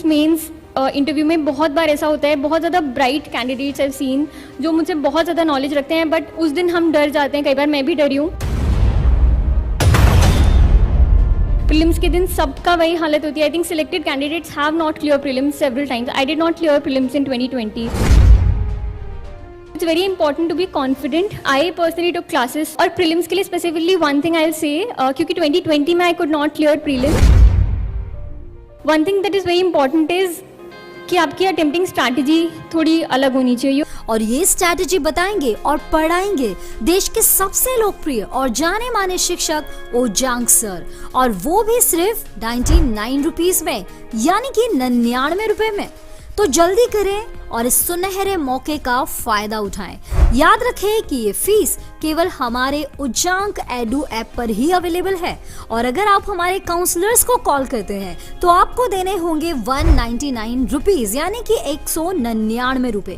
Mains interview में बहुत बार ऐसा होता है, बहुत ज़्यादा ब्राइट कैंडिडेट्स हैव सीन जो मुझसे बहुत ज़्यादा नॉलेज रखते हैं, बट उस दिन हम डर जाते हैं, कई बार मैं भी डरी हूँ। प्रीलिम्स के दिन सबका वही हालत होती है। I think selected candidates have not clear prelims several times. I did not clear prelims in 2020। It's very important to be confident. I personally took classes और prelims के लिए specifically one thing I'll say, क्योंकि 2020 में I could not clear prelims. One thing that is very important is कि आपकी attempting strategy थोड़ी अलग होनी चाहिए। और ये स्ट्रैटेजी बताएंगे और पढ़ाएंगे देश के सबसे लोकप्रिय और जाने माने शिक्षक ओजांग सर, और वो भी सिर्फ 99 रुपीज में, यानी कि 99 रुपए में। तो जल्दी करें और इस सुनहरे मौके का फायदा उठाएं। याद रखें कि ये फीस केवल हमारे उजांग एडू ऐप पर ही अवेलेबल है, और अगर आप हमारे काउंसलर्स को कॉल करते हैं तो आपको देने होंगे 199 रुपीज, यानी कि 199 रुपए।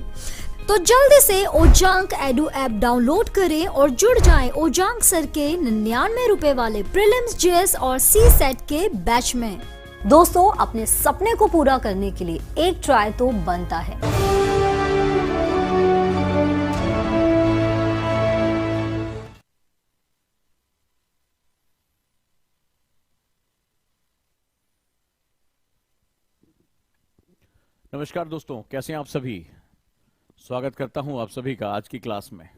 तो जल्दी से ओजांग एडू ऐप डाउनलोड करें और जुड़ जाएं ओजांग सर के 99 रुपए वाले प्रीलिम्स, जीएस और सी सेट के बैच में। दोस्तों, अपने सपने को पूरा करने के लिए एक ट्राई तो बनता है। नमस्कार दोस्तों, कैसे हैं आप सभी। स्वागत करता हूं आप सभी का आज की क्लास में,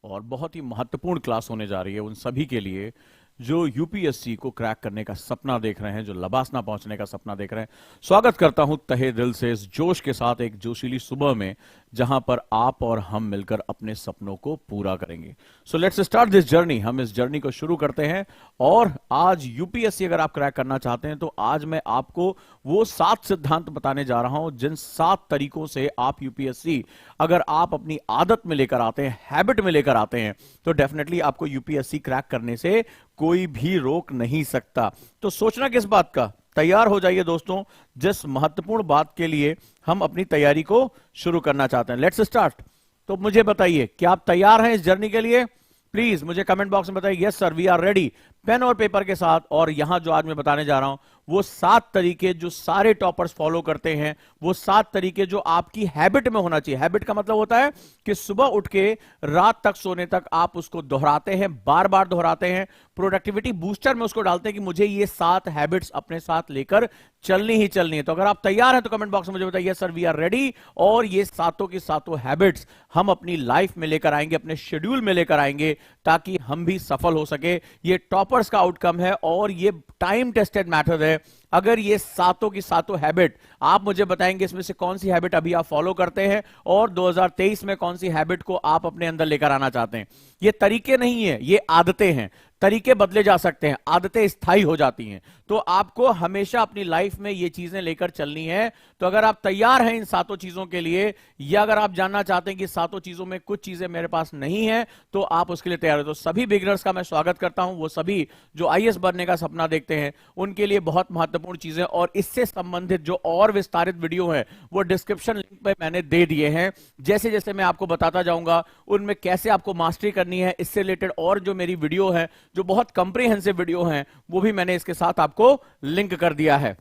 और बहुत ही महत्वपूर्ण क्लास होने जा रही है उन सभी के लिए जो यूपीएससी को क्रैक करने का सपना देख रहे हैं, जो लबासना पहुंचने का सपना देख रहे हैं। स्वागत करता हूं तहे दिल से इस जोश के साथ एक जोशीली सुबह में, जहां पर आप और हम मिलकर अपने सपनों को पूरा करेंगे। So let's start this journey. हम इस जर्नी को शुरू करते हैं, और आज यूपीएससी अगर आप क्रैक करना चाहते हैं तो आज मैं आपको वो 7 सिद्धांत बताने जा रहा हूं, जिन 7 तरीकों से आप यूपीएससी अगर आप अपनी आदत में लेकर आते हैं, हैबिट में लेकर आते हैं, तो डेफिनेटली आपको यूपीएससी क्रैक करने से कोई भी रोक नहीं सकता। तो सोचना किस बात का, तैयार हो जाइए दोस्तों, जिस महत्वपूर्ण बात के लिए हम अपनी तैयारी को शुरू करना चाहते हैं। Let's start. तो मुझे बताइए, क्या आप तैयार हैं इस जर्नी के लिए? प्लीज मुझे कमेंट बॉक्स में बताइए, yes sir we are ready, pen और पेपर के साथ। और यहां जो आज मैं बताने जा रहा हूं वो 7 तरीके जो सारे टॉपर्स फॉलो करते हैं, वो 7 तरीके जो आपकी हैबिट में होना चाहिए। हैबिट का मतलब होता है कि सुबह उठ के रात तक सोने तक आप उसको दोहराते हैं, बार बार दोहराते हैं, प्रोडक्टिविटी बूस्टर में उसको डालते हैं कि मुझे ये 7 हैबिट्स अपने साथ लेकर चलनी ही चलनी है। तो अगर आप तैयार हैं तो कमेंट बॉक्स में मुझे बताइए, सर वी आर रेडी। और ये 7 की 7 हैबिट्स हम अपनी लाइफ में लेकर आएंगे, अपने शेड्यूल में लेकर आएंगे, ताकि हम भी सफल हो सके। ये टॉपर्स का आउटकम है और ये टाइम टेस्टेड मैथड है। अगर ये 7 की 7 हैबिट आप मुझे बताएंगे इसमें से कौन सी हैबिट अभी आप फॉलो करते हैं और 2023 में कौन सी हैबिट को आप अपने अंदर लेकर आना चाहते हैं। ये तरीके नहीं है, ये आदतें हैं। तरीके बदले जा सकते हैं, आदतें स्थायी हो जाती हैं। तो आपको हमेशा अपनी लाइफ में ये चीजें लेकर चलनी है। तो अगर आप तैयार हैं इन 7 चीजों के लिए, या अगर आप जानना चाहते हैं कि 7 चीजों में कुछ चीजें मेरे पास नहीं है, तो आप उसके लिए तैयार हो। तो सभी बिगिनर्स का मैं स्वागत करता हूं, वो सभी जो आईएएस बनने का सपना देखते हैं, उनके लिए बहुत महत्वपूर्ण चीजें और इससे संबंधित जो और विस्तारित वीडियो है वो डिस्क्रिप्शन लिंक पे मैंने दे दिए हैं। जैसे जैसे मैं आपको बताता जाऊंगा उनमें कैसे आपको मास्टरी करनी है, इससे रिलेटेड और जो मेरी वीडियो है, जो बहुत कंप्रिहेंसिव वीडियो हैं, वो भी मैंने इसके साथ आपको लिंक कर दिया है।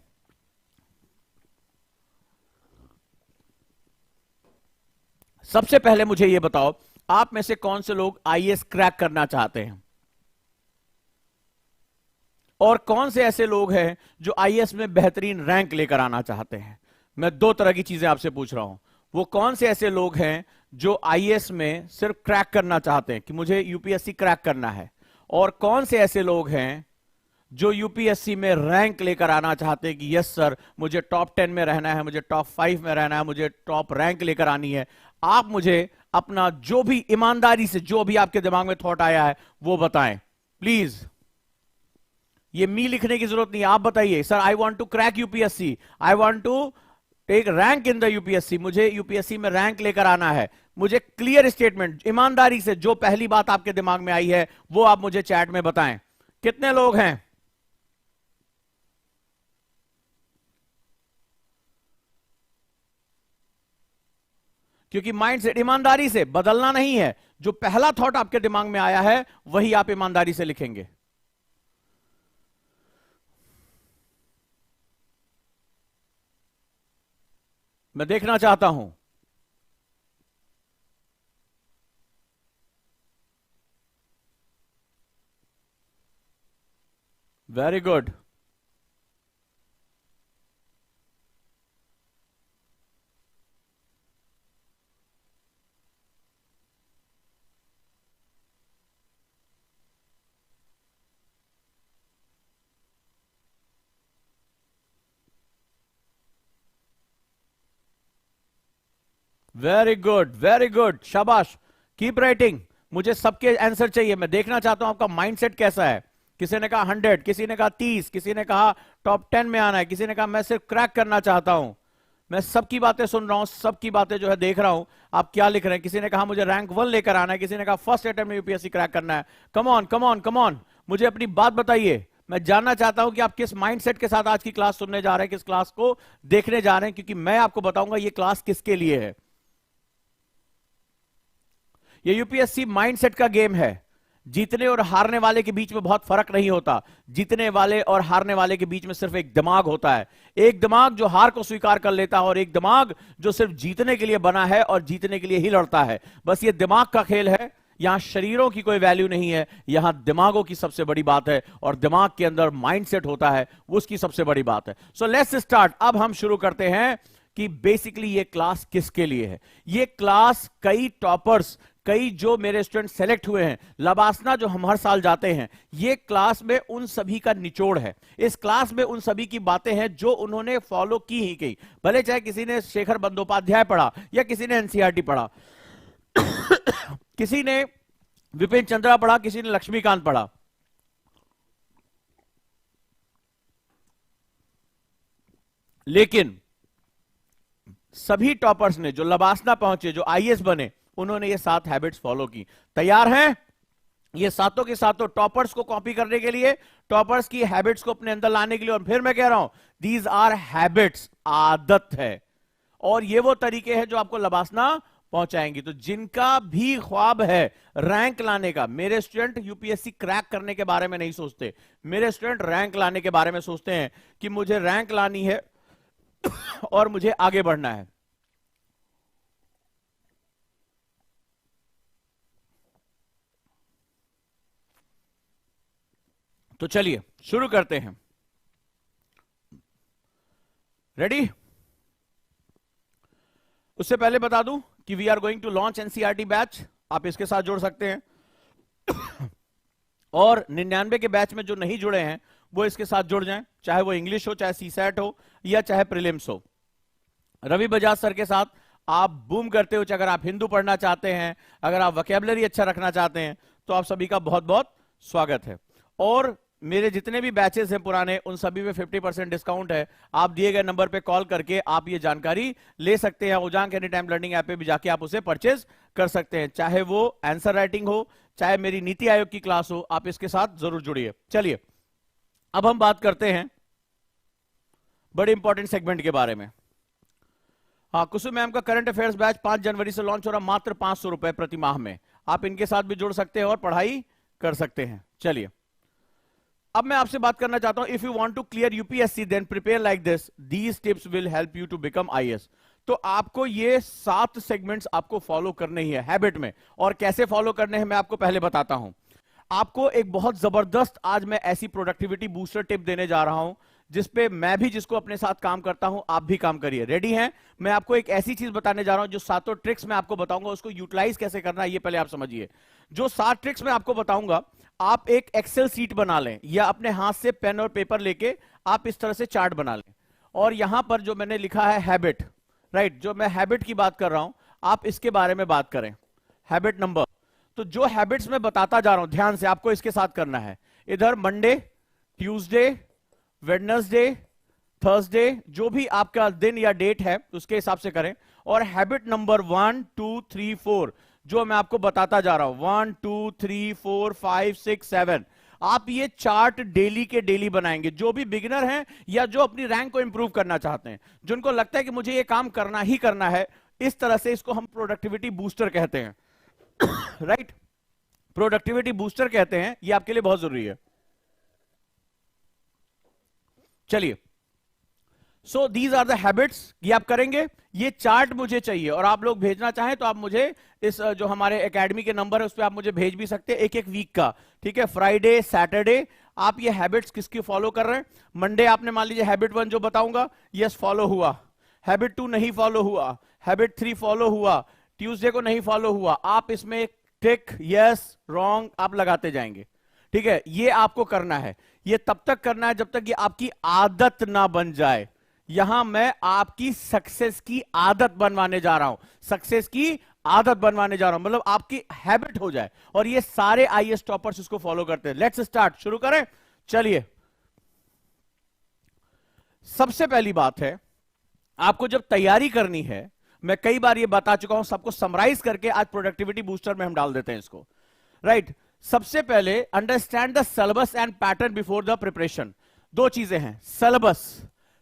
सबसे पहले मुझे यह बताओ, आप में से कौन से लोग आईएएस क्रैक करना चाहते हैं, और कौन से ऐसे लोग हैं जो आईएएस में बेहतरीन रैंक लेकर आना चाहते हैं? मैं 2 तरह की चीजें आपसे पूछ रहा हूं। वो कौन से ऐसे लोग हैं जो आईएएस में सिर्फ क्रैक करना चाहते हैं कि मुझे यूपीएससी क्रैक करना है, और कौन से ऐसे लोग हैं जो यूपीएससी में रैंक लेकर आना चाहते हैं कि यस सर मुझे टॉप 10 में रहना है, मुझे टॉप 5 में रहना है, मुझे टॉप रैंक लेकर आनी है। आप मुझे अपना जो भी ईमानदारी से जो भी आपके दिमाग में थॉट आया है वो बताएं प्लीज। ये मी लिखने की जरूरत नहीं है, आप बताइए, sir I want to crack UPSC, I want to take rank in the UPSC, मुझे यूपीएससी में रैंक लेकर आना है। मुझे क्लियर स्टेटमेंट, ईमानदारी से जो पहली बात आपके दिमाग में आई है वो आप मुझे चैट में बताएं। कितने लोग हैं? क्योंकि माइंडसेट ईमानदारी से बदलना नहीं है, जो पहला थॉट आपके दिमाग में आया है वही आप ईमानदारी से लिखेंगे। मैं देखना चाहता हूं। Very good. Very good, very good, शाबाश, कीप राइटिंग। मुझे सबके आंसर चाहिए, मैं देखना चाहता हूं आपका माइंडसेट कैसा है। किसी ने कहा 100, किसी ने कहा 30, किसी ने कहा टॉप 10 में आना है, किसी ने कहा मैं सिर्फ क्रैक करना चाहता हूं। मैं सबकी बातें सुन रहा हूं, सबकी बातें जो है देख रहा हूं, आप क्या लिख रहे हैं। किसी ने कहा मुझे रैंक 1 लेकर आना है, किसी ने कहा फर्स्ट अटेम्प्ट में यूपीएससी क्रैक करना है। Come on come on come on, मुझे अपनी बात बताइए। मैं जानना चाहता हूं कि आप किस माइंडसेट के साथ आज की क्लास सुनने जा रहे हैं, किस क्लास को देखने जा रहे हैं, क्योंकि मैं आपको बताऊंगा ये क्लास किसके लिए है। ये यूपीएससी माइंडसेट का गेम है। जीतने और हारने वाले के बीच में बहुत फर्क नहीं होता। जीतने वाले और हारने वाले के बीच में सिर्फ एक दिमाग होता है। एक दिमाग जो हार को स्वीकार कर लेता है और एक दिमाग जो सिर्फ जीतने के लिए बना है और जीतने के लिए ही लड़ता है। बस ये दिमाग का खेल है। यहां शरीरों की कोई वैल्यू नहीं है, यहां दिमागों की सबसे बड़ी बात है, और दिमाग के अंदर माइंडसेट होता है, वो उसकी सबसे बड़ी बात है। So let's start. अब हम शुरू करते हैं कि बेसिकली ये क्लास किसके लिए है। ये क्लास कई टॉपर्स, कई जो मेरे स्टूडेंट सेलेक्ट हुए हैं, लबासना जो हम हर साल जाते हैं, ये क्लास में उन सभी का निचोड़ है। इस क्लास में उन सभी की बातें हैं जो उन्होंने फॉलो की ही की। भले चाहे किसी ने शेखर बंदोपाध्याय पढ़ा या किसी ने एनसीईआरटी पढ़ा, किसी ने विपिन चंद्रा पढ़ा, किसी ने लक्ष्मीकांत पढ़ा, लेकिन सभी टॉपर्स ने जो लबासना पहुंचे, जो आईएएस बने, उन्होंने ये 7 हैबिट्स फॉलो की। तैयार हैं ये सातों के सातों टॉपर्स को कॉपी करने के लिए, टॉपर्स की हैबिट्स को अपने अंदर लाने के लिए। और फिर मैं कह रहा हूं दीज आर हैबिट्स, आदत है, और ये वो तरीके हैं जो आपको लबासना पहुंचाएंगी। तो जिनका भी ख्वाब है रैंक लाने का, मेरे स्टूडेंट यूपीएससी क्रैक करने के बारे में नहीं सोचते, मेरे स्टूडेंट रैंक लाने के बारे में सोचते हैं कि मुझे रैंक लानी है और मुझे आगे बढ़ना है। तो चलिए शुरू करते हैं। रेडी? उससे पहले बता दूं कि we are going to launch NCERT batch. आप इसके साथ जुड़ सकते हैं और 99 के बैच में जो नहीं जुड़े हैं वो इसके साथ जुड़ जाएं, चाहे वो इंग्लिश हो, चाहे सीसैट हो, या चाहे प्रीलिम्स हो। रवि बजाज सर के साथ आप बूम करते हो। अगर आप हिंदू पढ़ना चाहते हैं, अगर आप वोकैबुलरी अच्छा रखना चाहते हैं, तो आप सभी का बहुत बहुत स्वागत है। और मेरे जितने भी बैचेस हैं पुराने, उन सभी में 50% डिस्काउंट है। आप दिए गए नंबर पे कॉल करके आप ये जानकारी ले सकते हैं। उजांक एनी टाइम लर्निंग ऐप पे भी जाके आप उसे परचेज कर सकते हैं, चाहे वो आंसर राइटिंग हो, चाहे मेरी नीति आयोग की क्लास हो। आप इसके साथ जरूर जुड़िए। चलिए अब हम बात करते हैं बड़े इंपॉर्टेंट सेगमेंट के बारे में। हाँ, कुसुम मैम का करंट अफेयर्स बैच 5 जनवरी से लॉन्च हो रहा, मात्र 500 रुपए प्रति माह में। आप इनके साथ भी जुड़ सकते हैं और पढ़ाई कर सकते हैं। चलिए अब मैं आपसे बात करना चाहता हूं, if you want to clear UPSC then prepare like this, these tips will help you to become IAS. तो आपको ये 7 सेगमेंट्स आपको फॉलो करने ही है हैबिट में। और कैसे फॉलो करने हैं मैं आपको पहले बताता हूं। आपको एक बहुत जबरदस्त आज मैं ऐसी प्रोडक्टिविटी बूस्टर टिप देने जा रहा हूं जिसपे मैं भी, जिसको अपने साथ काम करता हूं, आप भी काम करिए। रेडी हैं? मैं आपको एक ऐसी चीज बताने जा रहा हूं जो 7 ट्रिक्स मैं आपको बताऊंगा, उसको यूटिलाइज कैसे करना है ये पहले आप समझिए। जो 7 ट्रिक्स मैं आपको बताऊंगा, आप एक एक्सेल सीट बना लें या अपने हाथ से पेन और पेपर लेके आप इस तरह से चार्ट बना लें। और यहां पर जो मैंने लिखा है हैबिट, राइट, जो मैं हैबिट की बात कर रहा हूं, आप इसके बारे में बात करें। हैबिट नंबर, तो जो हैबिट्स मैं बताता जा रहा हूं ध्यान से आपको इसके साथ करना है। इधर मंडे, ट्यूसडे, वेडनेसडे, थर्सडे, जो भी आपका दिन या डेट है उसके हिसाब से करें। और हैबिट नंबर 1 2 3 4 जो मैं आपको बताता जा रहा हूं, 1 2 3 4 5 6 7, आप ये चार्ट डेली के डेली बनाएंगे। जो भी बिगिनर हैं या जो अपनी रैंक को इंप्रूव करना चाहते हैं, जिनको लगता है कि मुझे ये काम करना ही करना है, इस तरह से इसको हम प्रोडक्टिविटी बूस्टर कहते हैं। राइट, प्रोडक्टिविटी बूस्टर कहते हैं। ये आपके लिए बहुत जरूरी है। चलिए so these are the habits, ये आप करेंगे। ये चार्ट मुझे चाहिए और आप लोग भेजना चाहें तो आप मुझे इस जो हमारे एकेडमी के नंबर है उस पर आप मुझे भेज भी सकते हैं, एक एक वीक का, ठीक है। फ्राइडे सैटरडे आप ये हैबिट्स किसकी फॉलो कर रहे हैं। मंडे आपने मान लीजिए हैबिट 1 जो बताऊंगा, यस फॉलो हुआ, हैबिट 2 नहीं फॉलो हुआ, हैबिट 3 फॉलो हुआ, ट्यूसडे को नहीं फॉलो हुआ, आप इसमें टिक यस रॉन्ग आप लगाते जाएंगे, ठीक है। ये आपको करना है, ये तब तक करना है जब तक ये आपकी आदत ना बन जाए। यहां मैं आपकी सक्सेस की आदत बनवाने जा रहा हूं, सक्सेस की आदत बनवाने जा रहा हूं, मतलब आपकी हैबिट हो जाए। और ये सारे आईएएस टॉपर्स इसको फॉलो करते हैं। लेट्स स्टार्ट, शुरू करें, चलिए। सबसे पहली बात है, आपको जब तैयारी करनी है, मैं कई बार ये बता चुका हूं, सबको समराइज करके आज प्रोडक्टिविटी बूस्टर में हम डाल देते हैं इसको, राइट। सबसे पहले understand the syllabus and pattern before the preparation. दो चीजें हैं, सिलेबस,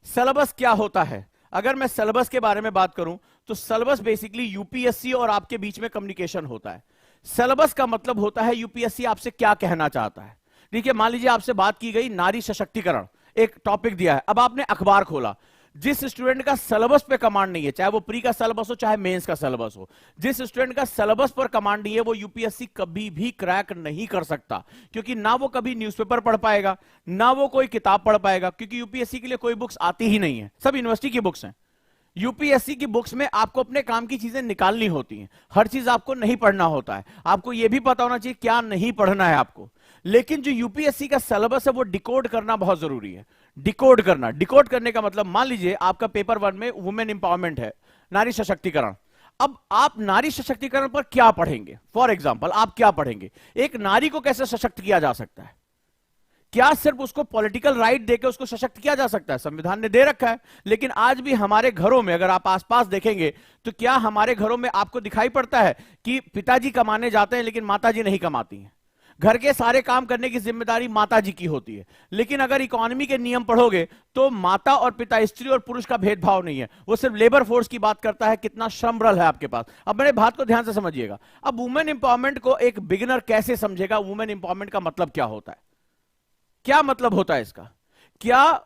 सिलेबस क्या होता है। अगर मैं सिलेबस के बारे में बात करूं तो सिलेबस बेसिकली यूपीएससी और आपके बीच में कम्युनिकेशन होता है। सिलेबस का मतलब होता है यूपीएससी आपसे क्या कहना चाहता है। देखिए, मान लीजिए आपसे बात की गई नारी सशक्तिकरण, एक टॉपिक दिया है, अब आपने अखबार खोला, जिस स्टूडेंट का सिलेबस पे कमांड नहीं है, चाहे वो प्री का सिलेबस हो चाहे मेंस का सिलेबस हो, जिस स्टूडेंट का सिलेबस पर कमांड नहीं है वो यूपीएससी कभी भी क्रैक नहीं कर सकता, क्योंकि ना वो कभी न्यूज़पेपर पढ़ पाएगा, ना वो कोई किताब पढ़ पाएगा, क्योंकि यूपीएससी के लिए कोई बुक्स आती ही नहीं है, सब यूनिवर्सिटी की बुक्स हैं। यूपीएससी की बुक्स में आपको अपने काम की चीजें निकालनी होती हैं, हर चीज आपको नहीं पढ़ना होता है, आपको यह भी पता होना चाहिए क्या नहीं पढ़ना है आपको। लेकिन जो यूपीएससी का सिलेबस है वो डिकोड करना बहुत जरूरी है। डिकोड करना, डिकोड करने का मतलब, मान लीजिए आपका पेपर 1 में वुमेन इंपावरमेंट है, नारी सशक्तिकरण। अब आप नारी सशक्तिकरण पर क्या पढ़ेंगे, फॉर एग्जाम्पल आप क्या पढ़ेंगे, एक नारी को कैसे सशक्त किया जा सकता है, क्या सिर्फ उसको पॉलिटिकल राइट देकर उसको सशक्त किया जा सकता है, संविधान ने दे रखा है। लेकिन आज भी हमारे घरों में अगर आप आसपास देखेंगे तो क्या हमारे घरों में आपको दिखाई पड़ता है कि पिताजी कमाने जाते हैं लेकिन माताजी नहीं कमाती हैं, घर के सारे काम करने की जिम्मेदारी माताजी की होती है। लेकिन अगर इकोनॉमी के नियम पढ़ोगे तो माता और पिता, स्त्री और पुरुष का भेदभाव नहीं है, वो सिर्फ लेबर फोर्स की बात करता है, कितना श्रम बल है आपके पास। अब मेरे बात को ध्यान से समझिएगा। अब वुमेन इंपावरमेंट को एक बिगिनर कैसे समझेगा, वुमेन इंपावरमेंट का मतलब क्या होता है, क्या मतलब होता है इसका। क्या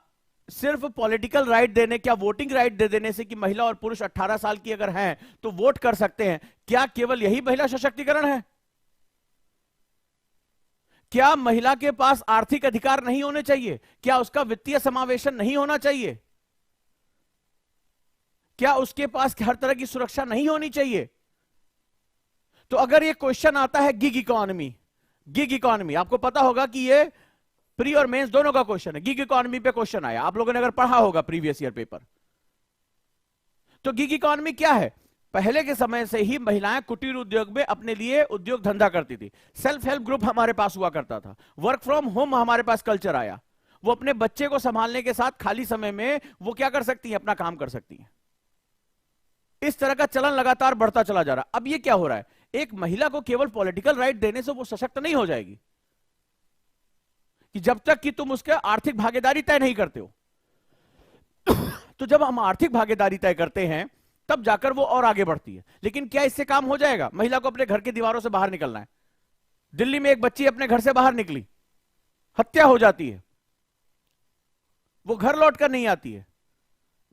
सिर्फ पॉलिटिकल राइट देने, क्या वोटिंग राइट दे देने से कि महिला और पुरुष 18 साल की अगर हैं तो वोट कर सकते हैं, क्या केवल यही महिला सशक्तिकरण है? क्या महिला के पास आर्थिक अधिकार नहीं होने चाहिए? क्या उसका वित्तीय समावेशन नहीं होना चाहिए? क्या उसके पास हर तरह की सुरक्षा नहीं होनी चाहिए? तो अगर ये क्वेश्चन आता है गिग इकोनॉमी, गिग इकोनॉमी आपको पता होगा कि ये प्री और मेंस दोनों का क्वेश्चन है। गिग इकोनॉमी पे क्वेश्चन आया, आप लोगों ने अगर पढ़ा होगा प्रीवियस ईयर पेपर, तो गिग इकोनॉमी क्या है? पहले के समय से ही महिलाएं कुटीर उद्योग में अपने लिए उद्योग धंधा करती थी। सेल्फ हेल्प ग्रुप हमारे पास हुआ करता था, वर्क फ्रॉम होम हमारे पास कल्चर आया, वो अपने बच्चे को संभालने के साथ खाली समय में वो क्या कर सकती हैं, अपना काम कर सकती हैं। इस तरह का चलन लगातार बढ़ता चला जा रहा है। अब ये क्या हो रहा है, एक महिला को केवल पॉलिटिकल राइट देने से वो सशक्त नहीं हो जाएगी, कि जब तक कि तुम उसके आर्थिक भागीदारी तय नहीं करते हो। तो जब हम आर्थिक भागीदारी तय करते हैं तब जाकर वो और आगे बढ़ती है। लेकिन क्या इससे काम हो जाएगा? महिला को अपने घर की दीवारों से बाहर निकलना है। दिल्ली में एक बच्ची अपने घर से बाहर निकली, हत्या हो जाती है, वो घर लौट कर नहीं आती है।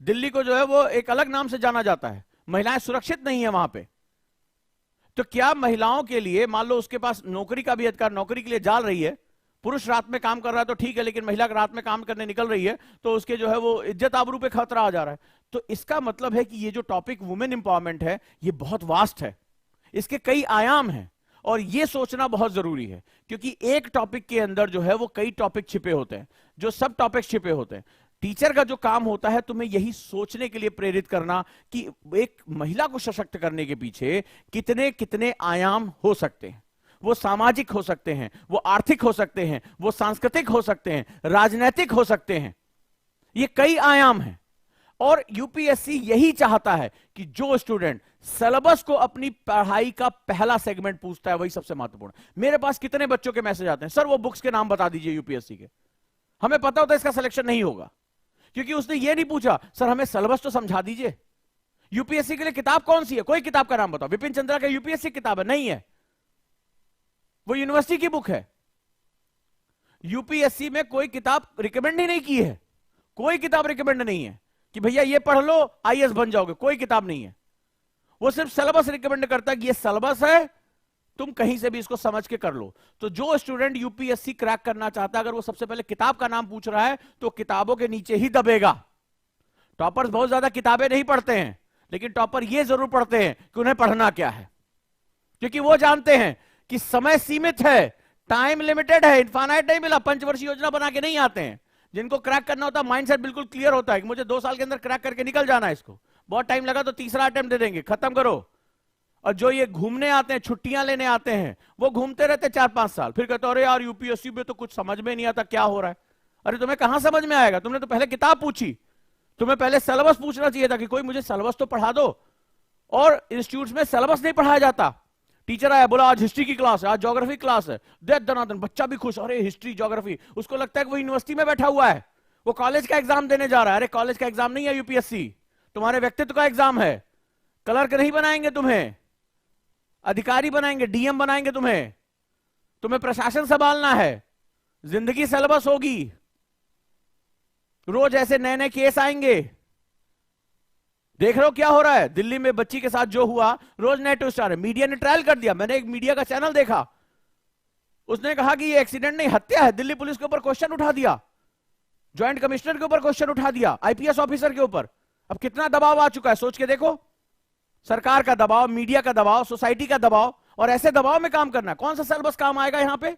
दिल्ली को जो है वो एक अलग नाम से जाना जाता है, महिलाएं सुरक्षित नहीं है वहां पे। तो क्या महिलाओं के लिए, मान लो उसके पास नौकरी का भी अधिकार, नौकरी के लिए जा रही है, पुरुष रात में काम कर रहा है तो ठीक है, लेकिन महिला रात में काम करने निकल रही है तो उसके जो है वो इज्जत आबरू पे खतरा आ जा रहा है। तो इसका मतलब है कि ये जो टॉपिक वुमेन इंपावरमेंट है ये बहुत वास्ट है, इसके कई आयाम हैं और ये सोचना बहुत जरूरी है, क्योंकि एक टॉपिक के अंदर जो है वो कई टॉपिक छिपे होते हैं, जो सब टॉपिक छिपे होते हैं। टीचर का जो काम होता है तुम्हें यही सोचने के लिए प्रेरित करना कि एक महिला को सशक्त करने के पीछे कितने कितने आयाम हो सकते हैं। वो सामाजिक हो सकते हैं, वो आर्थिक हो सकते हैं, वो सांस्कृतिक हो सकते हैं, राजनीतिक हो सकते हैं, ये कई आयाम हैं। और यूपीएससी यही चाहता है कि जो स्टूडेंट सिलेबस को अपनी पढ़ाई का पहला सेगमेंट पूछता है वही सबसे महत्वपूर्ण। मेरे पास कितने बच्चों के मैसेज आते हैं, सर वो बुक्स के नाम बता दीजिए यूपीएससी के। हमें पता होता है इसका सिलेक्शन नहीं होगा, क्योंकि उसने ये नहीं पूछा सर हमें सिलेबस तो समझा दीजिए, यूपीएससी के लिए किताब कौन सी है, कोई किताब का नाम बताओ। विपिन चंद्रा का यूपीएससी किताब है? नहीं है, वो यूनिवर्सिटी की बुक है। यूपीएससी में कोई किताब रिकमेंड ही नहीं की है, कोई किताब रिकमेंड नहीं है, कि भैया ये पढ़ लो आईएएस बन जाओगे, कोई किताब नहीं है। वो सिर्फ सिलेबस रिकमेंड करता है कि ये सिलेबस है, तुम कहीं से भी इसको समझ के कर लो। तो जो स्टूडेंट यूपीएससी क्रैक करना चाहता है, अगर वो सबसे पहले किताब का नाम पूछ रहा है तो किताबों के नीचे ही दबेगा। टॉपर्स बहुत ज्यादा किताबें नहीं पढ़ते हैं, लेकिन टॉपर ये जरूर पढ़ते हैं कि उन्हें पढ़ना क्या है, क्योंकि वो जानते हैं कि समय सीमित है, टाइम लिमिटेड है, इनफाइनाइट नहीं मिला। पंचवर्षीय योजना बना के नहीं आते हैं। जिनको क्रैक करना होता है माइंडसेट बिल्कुल क्लियर होता है कि मुझे 2 साल के अंदर क्रैक करके निकल जाना है, इसको बहुत टाइम लगा तो तीसरा अटेम्प्ट दे देंगे, खत्म करो। और जो ये घूमने आते हैं, छुट्टियां लेने आते हैं, वो घूमते रहते 4-5 साल, फिर कहते अरे यार यूपीएससी में तो कुछ समझ में नहीं आता क्या हो रहा है। अरे तुम्हें कहां समझ में आएगा, तुमने तो पहले किताब पूछी, तुम्हें पहले सिलेबस पूछना चाहिए था कि कोई मुझे सिलेबस तो पढ़ा दो। और इंस्टीट्यूट्स में सिलेबस नहीं पढ़ाया जाता। टीचर आया, बोला आज हिस्ट्री की क्लास है, आज ज्योग्राफी क्लास है, दे दनादन बच्चा भी खुश, अरे हिस्ट्री ज्योग्राफी, उसको लगता है कि वो यूनिवर्सिटी में बैठा हुआ है, वो कॉलेज का एग्जाम देने जा रहा है। अरे कॉलेज का एग्जाम नहीं है यूपीएससी, तुम्हारे व्यक्तित्व का एग्जाम है। क्लर्क नहीं बनाएंगे तुम्हें, अधिकारी बनाएंगे, डीएम बनाएंगे तुम्हें, तुम्हें प्रशासन संभालना है, जिंदगी सिलेबस होगी, रोज ऐसे नए नए केस आएंगे। देख रहे हो क्या हो रहा है दिल्ली में बच्ची के साथ जो हुआ, रोज नए ट्विस्ट आ रहे। मीडिया ने ट्रायल कर दिया, मैंने एक मीडिया का चैनल देखा, उसने कहा कि ये एक्सीडेंट नहीं हत्या है, दिल्ली पुलिस के ऊपर क्वेश्चन उठा दिया, ज्वाइंट कमिश्नर के ऊपर क्वेश्चन उठा दिया, आईपीएस ऑफिसर के ऊपर। अब कितना दबाव आ चुका है सोच के देखो, सरकार का दबाव, मीडिया का दबाव, सोसाइटी का दबाव, और ऐसे दबाव में काम करना है। कौन सा सिलेबस काम आएगा यहां पे?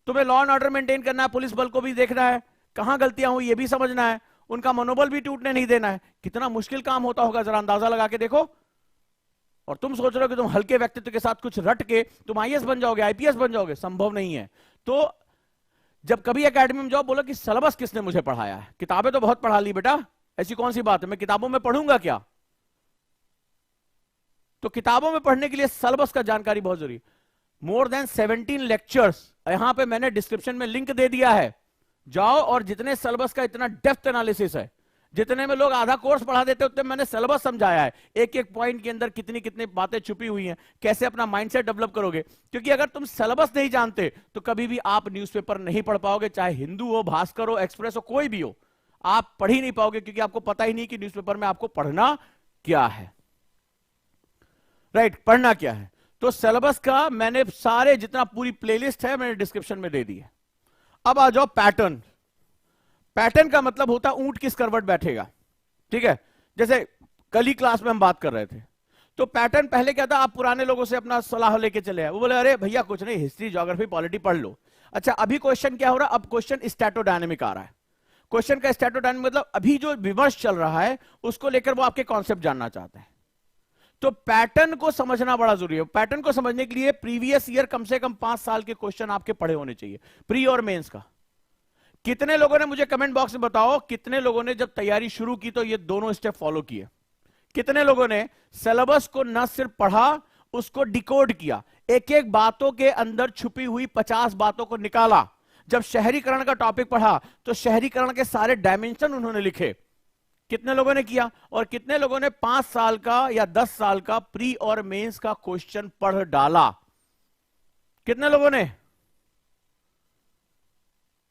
तुम्हें लॉ एंड ऑर्डर मेंटेन करना है, पुलिस बल को भी देखना है, कहां गलतियां हुई ये भी समझना है, उनका मनोबल भी टूटने नहीं देना है। कितना मुश्किल काम होता होगा, जरा अंदाजा लगा के देखो। और तुम सोच रहे हो कि तुम हल्के व्यक्तित्व के साथ कुछ रट के तुम आईएएस बन जाओगे, आईपीएस बन जाओगे, संभव नहीं है। तो जब कभी एकेडमी में जाओ, बोलो कि सिलेबस किसने मुझे पढ़ाया है, किताबें तो बहुत पढ़ा ली बेटा, ऐसी कौन सी बात है, मैं किताबों में पढ़ूंगा क्या? तो किताबों में पढ़ने के लिए सिलेबस का जानकारी बहुत जरूरी। मोर देन 17 लेक्चर्स यहां पे मैंने डिस्क्रिप्शन में लिंक दे दिया है, जाओ और जितने सिलेबस का इतना डेप्थ एनालिसिस है, जितने में लोग आधा कोर्स पढ़ा देते उतने मैंने सिलेबस समझाया है, एक एक पॉइंट के अंदर कितनी कितनी बातें छुपी हुई हैं, कैसे अपना माइंडसेट डेवलप करोगे। क्योंकि अगर तुम सिलेबस नहीं जानते तो कभी भी आप न्यूज़पेपर नहीं पढ़ पाओगे, चाहे हिंदू हो, भास्कर हो, एक्सप्रेस हो, कोई भी हो, आप पढ़ ही नहीं पाओगे, क्योंकि आपको पता ही नहीं कि न्यूज़पेपर में आपको पढ़ना क्या है। राइट, पढ़ना क्या है। तो सिलेबस का मैंने सारे जितना पूरी प्लेलिस्ट है मैंने डिस्क्रिप्शन में दे दी है। अब आ जाओ पैटर्न। पैटर्न का मतलब होता है ऊंट किस करवट बैठेगा, ठीक है। जैसे कल ही क्लास में हम बात कर रहे थे, तो पैटर्न पहले क्या था, आप पुराने लोगों से अपना सलाह लेके चले आए, वो बोले अरे भैया कुछ नहीं, हिस्ट्री ज्योग्राफी पॉलिटी पढ़ लो। अच्छा, अभी क्वेश्चन क्या हो रहा है, अब क्वेश्चन स्टैटोडायनेमिक आ रहा है। क्वेश्चन का स्टैटोडायनेमिक मतलब अभी जो विमर्श चल रहा है उसको लेकर वो आपके कॉन्सेप्ट जानना चाहते हैं। तो पैटर्न को समझना बड़ा जरूरी है। पैटर्न को समझने के लिए प्रीवियस ईयर कम से कम 5 साल के क्वेश्चन आपके पढ़े होने चाहिए, प्री और मेंस का। कितने लोगों ने मुझे कमेंट बॉक्स में बताओ, कितने लोगों ने जब तैयारी शुरू की तो ये दोनों स्टेप फॉलो किए? कितने लोगों ने सिलेबस को न सिर्फ पढ़ा, उसको डिकोड किया, एक एक बातों के अंदर छुपी हुई 50 बातों को निकाला। जब शहरीकरण का टॉपिक पढ़ा तो शहरीकरण के सारे डायमेंशन उन्होंने लिखे। कितने लोगों ने किया? और कितने लोगों ने 5 साल का या 10 साल का प्री और मेंस का क्वेश्चन पढ़ डाला? कितने लोगों ने?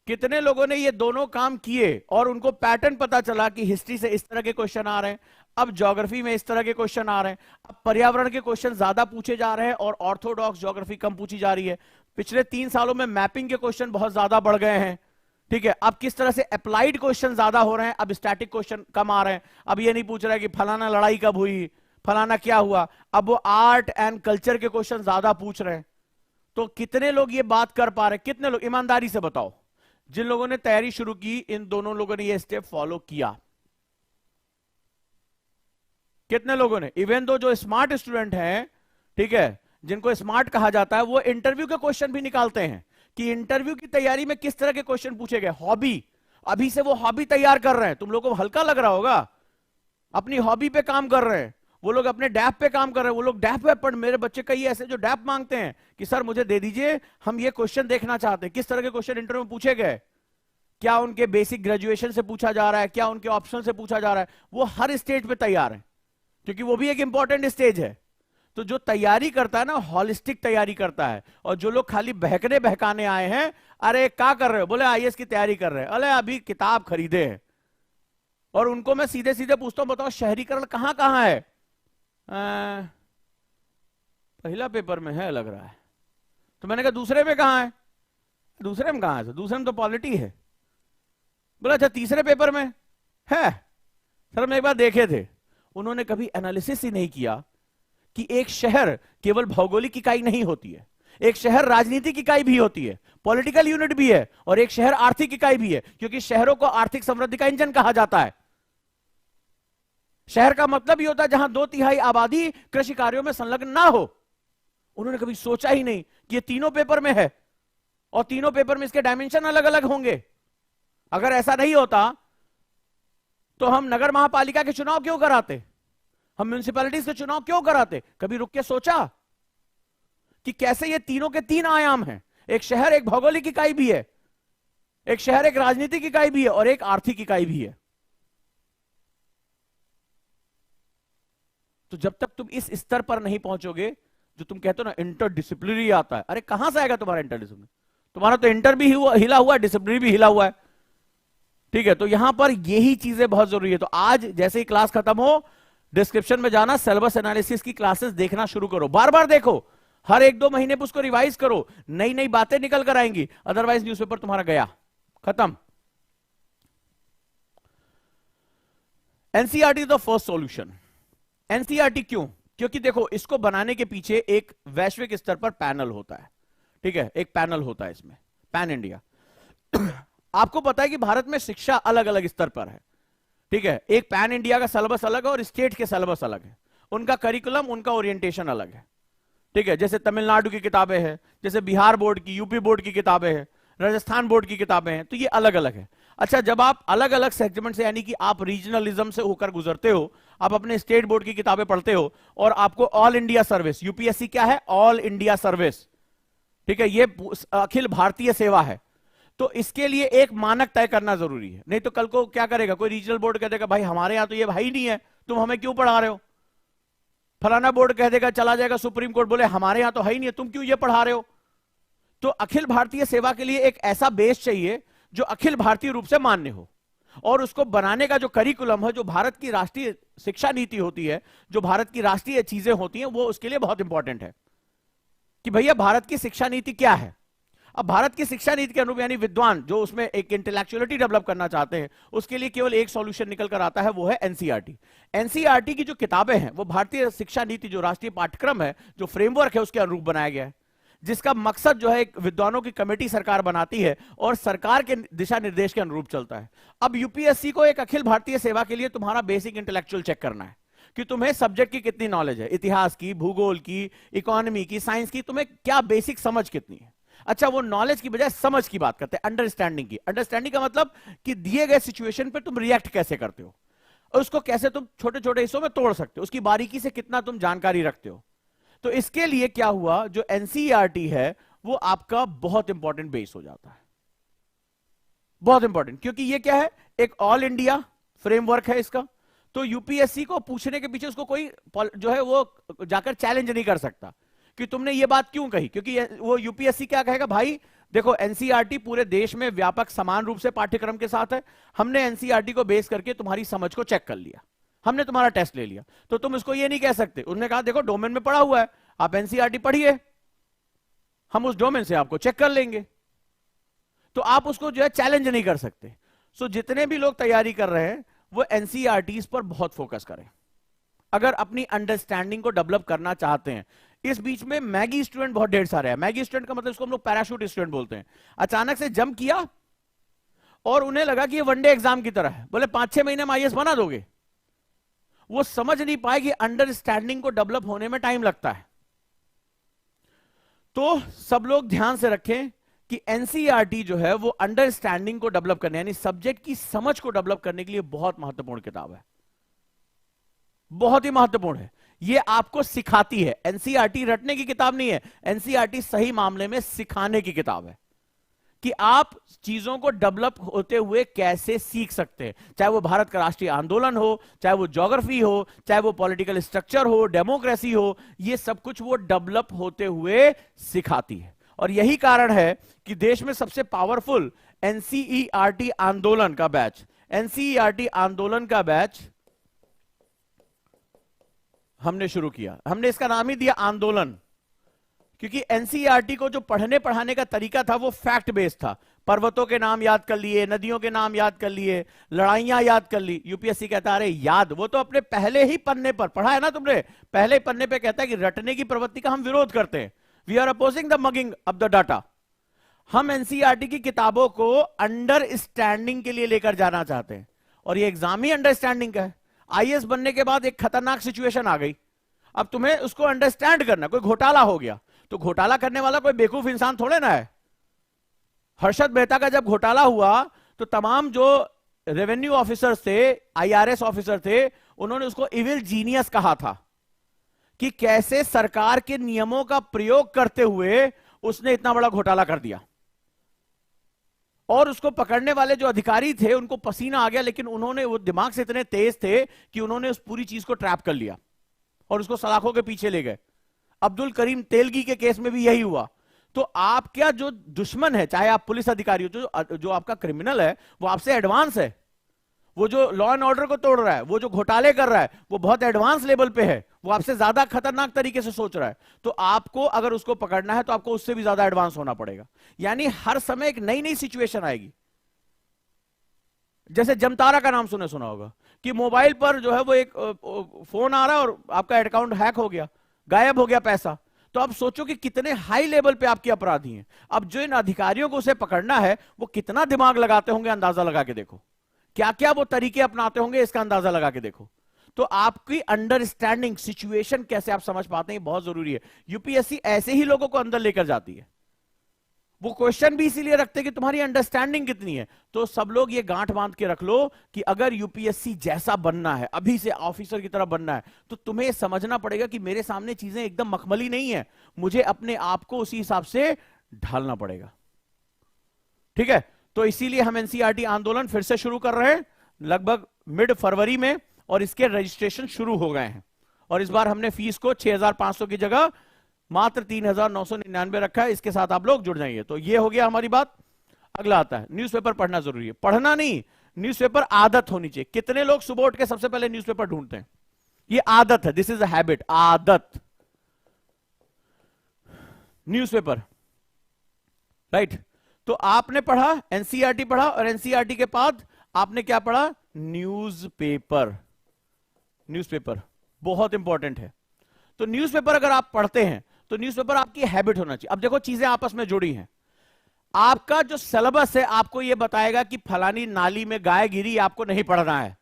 कितने लोगों ने ये दोनों काम किए और उनको पैटर्न पता चला कि हिस्ट्री से इस तरह के क्वेश्चन आ रहे हैं, अब ज्योग्राफी में इस तरह के क्वेश्चन आ रहे हैं, अब पर्यावरण के क्वेश्चन ज्यादा पूछे जा रहे हैं और ऑर्थोडॉक्स ज्योग्राफी कम पूछी जा रही है। पिछले 3 सालों में मैपिंग के क्वेश्चन बहुत ज्यादा बढ़ गए हैं, ठीक है। अब किस तरह से अप्लाइड क्वेश्चन ज्यादा हो रहे हैं, अब स्टैटिक क्वेश्चन कम आ रहे हैं। अब ये नहीं पूछ रहा है कि फलाना लड़ाई कब हुई, फलाना क्या हुआ, अब वो आर्ट एंड कल्चर के क्वेश्चन ज्यादा पूछ रहे हैं। तो कितने लोग ये बात कर पा रहे हैं? कितने लोग ईमानदारी से बताओ, जिन लोगों ने तैयारी शुरू की इन दोनों लोगों ने ये स्टेप फॉलो किया? कितने लोगों ने? इवन दो जो स्मार्ट स्टूडेंट हैं, ठीक है, जिनको स्मार्ट कहा जाता है, वो इंटरव्यू के क्वेश्चन भी निकालते हैं कि इंटरव्यू की तैयारी में किस तरह के क्वेश्चन पूछे गए। हॉबी, अभी से वो हॉबी तैयार कर रहे हैं। तुम लोगों को हल्का लग रहा होगा, अपनी हॉबी पे काम कर रहे हैं, वो लोग अपने डैप पे काम कर रहे हैं। वो लोग डैप पे पढ़, मेरे बच्चे कई ऐसे जो डैप मांगते हैं कि सर मुझे दे दीजिए, हम ये क्वेश्चन देखना चाहते हैं। किस तरह के क्वेश्चन इंटरव्यू में पूछे गए, क्या उनके बेसिक ग्रेजुएशन से पूछा जा रहा है, क्या उनके ऑप्शन से पूछा जा रहा है, वो हर स्टेज पे तैयार है, क्योंकि वो भी एक इंपॉर्टेंट स्टेज है। तो जो तैयारी करता है ना, हॉलिस्टिक तैयारी करता है। और जो लोग खाली बहकने बहकाने आए हैं, अरे क्या कर रहे हो, बोले आईएएस की तैयारी कर रहे हैं, अरे अभी किताब खरीदे हैं, और उनको मैं सीधे सीधे पूछता हूं, बताओ शहरीकरण कहां कहां है? पहला पेपर में है लग रहा है। तो मैंने कहा दूसरे में कहां है? दूसरे में कहां है? दूसरे में तो पॉलिटी है। बोला अच्छा तीसरे पेपर में है। सर मैं एक बार देखे थे, उन्होंने कभी एनालिसिस ही नहीं किया कि एक शहर केवल भौगोलिक इकाई नहीं होती है, एक शहर राजनीतिक इकाई भी होती है, पॉलिटिकल यूनिट भी है, और एक शहर आर्थिक इकाई भी है, क्योंकि शहरों को आर्थिक समृद्धि का इंजन कहा जाता है। शहर का मतलब ही होता है जहां 2/3 आबादी कृषि कार्यों में संलग्न ना हो। उन्होंने कभी सोचा ही नहीं कि ये तीनों पेपर में है, और तीनों पेपर में इसके डायमेंशन अलग अलग होंगे। अगर ऐसा नहीं होता तो हम नगर महापालिका के चुनाव क्यों कराते, हम म्युनिसिपैलिटीज के चुनाव क्यों कराते? कभी रुक के सोचा कि कैसे ये तीनों के 3 आयाम हैं? एक शहर एक भौगोलिक इकाई भी है, एक शहर एक राजनीतिक इकाई भी है, और एक आर्थिक इकाई भी है। तो जब तक तुम इस स्तर पर नहीं पहुंचोगे, जो तुम कहते हो ना इंटरडिसिप्लिनरी आता है, अरे कहां से आएगा तुम्हारा इंटरडिसिप्लिनरी? तुम्हारा तो इंटर भी हिला हुआ है, डिसिप्लिनरी भी हिला हुआ है। ठीक है, तो यहां पर यही चीजें बहुत जरूरी है। तो आज जैसे ही क्लास खत्म हो, डिस्क्रिप्शन में जाना, सिलेबस एनालिसिस की क्लासेस देखना शुरू करो, बार बार देखो, हर 1-2 महीने पर उसको रिवाइज करो, नई नई बातें निकल कर आएंगी। अदरवाइज न्यूज़पेपर तुम्हारा गया, खत्म। NCERT is the first solution. NCERT क्यों? क्योंकि देखो, इसको बनाने के पीछे एक वैश्विक स्तर पर पैनल होता है। ठीक है, एक पैनल होता है इसमें, पैन इंडिया। आपको पता है कि भारत में शिक्षा अलग अलग स्तर पर है। ठीक है, एक पैन इंडिया का सिलेबस अलग है और स्टेट के सिलेबस अलग है, उनका करिकुलम, उनका ओरिएंटेशन अलग है। ठीक है, जैसे तमिलनाडु की किताबें हैं, जैसे बिहार बोर्ड की, यूपी बोर्ड की किताबें हैं, राजस्थान बोर्ड की किताबें हैं, तो ये अलग अलग है। अच्छा, जब आप अलग अलग सेगमेंट से, यानी कि आप रीजनलिज्म से होकर गुजरते हो, आप अपने स्टेट बोर्ड की किताबें पढ़ते हो, और आपको ऑल इंडिया सर्विस, यूपीएससी क्या है? All India service. ठीक है, ये अखिल भारतीय सेवा है। तो इसके लिए एक मानक तय करना जरूरी है, नहीं तो कल को क्या करेगा, कोई रीजनल बोर्ड कह देगा भाई हमारे यहां तो ये भाई नहीं है, तुम हमें क्यों पढ़ा रहे हो। फलाना बोर्ड कह देगा, चला जाएगा सुप्रीम कोर्ट, बोले हमारे यहां तो है ही नहीं है, तुम क्यों ये पढ़ा रहे हो। तो अखिल भारतीय सेवा के लिए एक ऐसा बेस चाहिए जो अखिल भारतीय रूप से मान्य हो, और उसको बनाने का जो करिकुलम है, जो भारत की राष्ट्रीय शिक्षा नीति होती है, जो भारत की राष्ट्रीय चीजें होती हैं, वो उसके लिए बहुत इंपॉर्टेंट है कि भैया भारत की शिक्षा नीति क्या है। अब भारत की शिक्षा नीति के अनुरूप, यानी विद्वान जो उसमें एक इंटेलेक्चुअलिटी डेवलप करना चाहते हैं, उसके लिए केवल एक सॉल्यूशन निकल कर आता है, वो है एनसीईआरटी। एनसीईआरटी की जो किताबें हैं, वो भारतीय शिक्षा नीति, जो राष्ट्रीय पाठ्यक्रम है, जो फ्रेमवर्क है, उसके अनुरूप बनाया गया है, जिसका मकसद जो है एक विद्वानों की कमेटी सरकार बनाती है और सरकार के दिशा निर्देश के अनुरूप चलता है। अब यूपीएससी को एक अखिल भारतीय सेवा के लिए तुम्हारा बेसिक इंटेलेक्चुअल चेक करना है कि तुम्हें सब्जेक्ट की कितनी नॉलेज है, इतिहास की, भूगोल की, इकोनॉमी की, साइंस की, तुम्हें क्या बेसिक समझ कितनी है। अच्छा, वो नॉलेज की बजाय समझ की बात करते हैं, अंडरस्टैंडिंग की। अंडरस्टैंडिंग का मतलब कि दिए गए सिचुएशन पे तुम रिएक्ट कैसे करते हो, और उसको कैसे तुम छोटे छोटे हिस्सों में तोड़ सकते हो, उसकी बारीकी से कितना तुम जानकारी रखते हो। तो इसके लिए क्या हुआ, जो एनसीईआरटी है वो आपका बहुत इंपॉर्टेंट बेस हो जाता है, बहुत इंपॉर्टेंट, क्योंकि ये क्या है, एक ऑल इंडिया फ्रेमवर्क है इसका। तो यूपीएससी को पूछने के पीछे उसको कोई जो है वो जाकर चैलेंज नहीं कर सकता कि तुमने ये बात क्यों कही, क्योंकि वो यूपीएससी क्या कहेगा, भाई देखो एनसीईआरटी पूरे देश में व्यापक समान रूप से पाठ्यक्रम के साथ है, हमने एनसीईआरटी को बेस करके तुम्हारी समझ को चेक कर लिया, हमने तुम्हारा टेस्ट ले लिया। तो तुम इसको ये नहीं कह सकते, उन्होंने कहा देखो डोमेन में पढ़ा हुआ है, आप एनसीईआरटी पढ़िए, हम उस डोमेन से आपको चेक कर लेंगे। तो आप उसको जो है चैलेंज नहीं कर सकते। सो जितने भी लोग तैयारी कर रहे हैं वो एनसीईआरटीज पर बहुत फोकस करें अगर अपनी अंडरस्टैंडिंग को डेवलप करना चाहते हैं। इस बीच में मैगी स्टूडेंट बहुत ढेर सारे हैं। मैगी स्टूडेंट का मतलब इसको हम लोग पैराशूट स्टूडेंट बोलते हैं। अचानक से जंप किया और उन्हें लगा कि ये वनडे एग्जाम की तरह है, बोले 5-6 महीने में आईएएस बना दोगे। वो समझ नहीं पाए कि अंडरस्टैंडिंग को डेवलप होने में टाइम लगता है। तो सब लोग ध्यान से रखें कि एनसीईआरटी जो है वो अंडरस्टैंडिंग को डेवलप करने यानी सब्जेक्ट की समझ को डेवलप करने के लिए बहुत महत्वपूर्ण किताब है, बहुत ही महत्वपूर्ण है। ये आपको सिखाती है। एनसीईआरटी रटने की किताब नहीं है, एनसीईआरटी सही मामले में सिखाने की किताब है कि आप चीजों को डेवलप होते हुए कैसे सीख सकते हैं। चाहे वो भारत का राष्ट्रीय आंदोलन हो, चाहे वो ज्योग्राफी हो, चाहे वो पॉलिटिकल स्ट्रक्चर हो, डेमोक्रेसी हो, ये सब कुछ वो डेवलप होते हुए सिखाती है। और यही कारण है कि देश में सबसे पावरफुल एनसीईआरटी आंदोलन का बैच, एनसीईआरटी आंदोलन का बैच हमने शुरू किया। हमने इसका नाम ही दिया आंदोलन, क्योंकि एनसीईआरटी को जो पढ़ने पढ़ाने का तरीका था वो फैक्ट बेस्ड था। पर्वतों के नाम याद कर लिए, नदियों के नाम याद कर लिए, लड़ाइयां याद कर ली। यूपीएससी कहता है अरे याद, वो तो अपने पहले ही पन्ने पर पढ़ा है ना तुमने, पहले पन्ने पे कहता है कि रटने की प्रवृत्ति का हम विरोध करते हैं। We are opposing the mugging of the data. हम एनसीईआरटी की किताबों को अंडरस्टैंडिंग के लिए लेकर जाना चाहते हैं, और ये एग्जाम ही अंडरस्टैंडिंग का है। आईएएस बनने के बाद एक खतरनाक सिचुएशन आ गई, अब तुम्हें उसको अंडरस्टैंड करना। कोई घोटाला हो गया तो घोटाला करने वाला कोई बेवकूफ इंसान थोड़े ना है। हर्षद मेहता का जब घोटाला हुआ तो तमाम जो रेवेन्यू ऑफिसर्स थे, आईआरएस ऑफिसर थे, उन्होंने उसको इविल जीनियस कहा था कि कैसे सरकार के नियमों का प्रयोग करते हुए उसने इतना बड़ा घोटाला कर दिया। और उसको पकड़ने वाले जो अधिकारी थे उनको पसीना आ गया, लेकिन उन्होंने, वो दिमाग से इतने तेज थे कि उन्होंने उस पूरी चीज को ट्रैप कर लिया और उसको सलाखों के पीछे ले गए। अब्दुल करीम तेलगी के केस में भी यही हुआ। तो आपका जो दुश्मन है, चाहे आप पुलिस अधिकारी हो, जो आपका क्रिमिनल है वो आपसे एडवांस है। वो जो लॉ एंड ऑर्डर को तोड़ रहा है, वो जो घोटाले कर रहा है, वो बहुत एडवांस लेवल पे है, वो आपसे ज्यादा खतरनाक तरीके से सोच रहा है। तो आपको अगर उसको पकड़ना है तो आपको उससे भी ज्यादा एडवांस होना पड़ेगा। यानी हर समय एक नई नई सिचुएशन आएगी। जैसे जमतारा का नाम सुना होगा कि मोबाइल पर जो है वो एक फोन आ रहा है और आपका अकाउंट हैक हो गया, गायब हो गया पैसा। तो आप सोचो कि कितने हाई लेवल पे आपके अपराधी हैं। अब जो इन अधिकारियों को उसे पकड़ना है वो कितना दिमाग लगाते होंगे, अंदाजा लगा के देखो। क्या क्या वो तरीके अपनाते होंगे, इसका अंदाजा लगा के देखो। तो आपकी अंडरस्टैंडिंग सिचुएशन कैसे आप समझ पाते हैं बहुत जरूरी है। यूपीएससी ऐसे ही लोगों को अंदर लेकर जाती है। वो क्वेश्चन भी इसीलिए रखते हैं कि तुम्हारी अंडरस्टैंडिंग कितनी है। तो सब लोग ये गांठ बांध के रख लो कि अगर यूपीएससी जैसा बनना है, अभी से ऑफिसर की तरह बनना है, तो तुम्हें समझना पड़ेगा कि मेरे सामने चीजें एकदम मखमली नहीं है, मुझे अपने आप को उसी हिसाब से ढालना पड़ेगा। ठीक है, तो इसीलिए हम एनसीईआरटी आंदोलन फिर से शुरू कर रहे हैं लगभग मिड फरवरी में, और इसके रजिस्ट्रेशन शुरू हो गए हैं। और इस बार हमने फीस को 6,500 की जगह मात्र 3,999 रखा है। इसके साथ आप लोग जुड़ जाइए। तो ये हो गया हमारी बात। अगला आता है न्यूज़पेपर पढ़ना जरूरी है। पढ़ना नहीं, न्यूज़पेपर आदत होनी चाहिए। कितने लोग सुबह उठ के सबसे पहले न्यूज़पेपर ढूंढते हैं? ये आदत है, दिस इज अ हैबिट, आदत। Newspaper, right. तो आपने पढ़ा, एनसीईआरटी पढ़ा, और एनसीईआरटी के बाद आपने क्या पढ़ा? न्यूज़पेपर। न्यूज़पेपर बहुत इंपॉर्टेंट है। तो न्यूज़पेपर अगर आप पढ़ते हैं तो न्यूज़पेपर आपकी हैबिट होना चाहिए। अब देखो चीजें आपस में जुड़ी हैं। आपका जो सिलेबस है आपको यह बताएगा कि फलानी नाली में गाय गिरी, आपको नहीं पढ़ना है।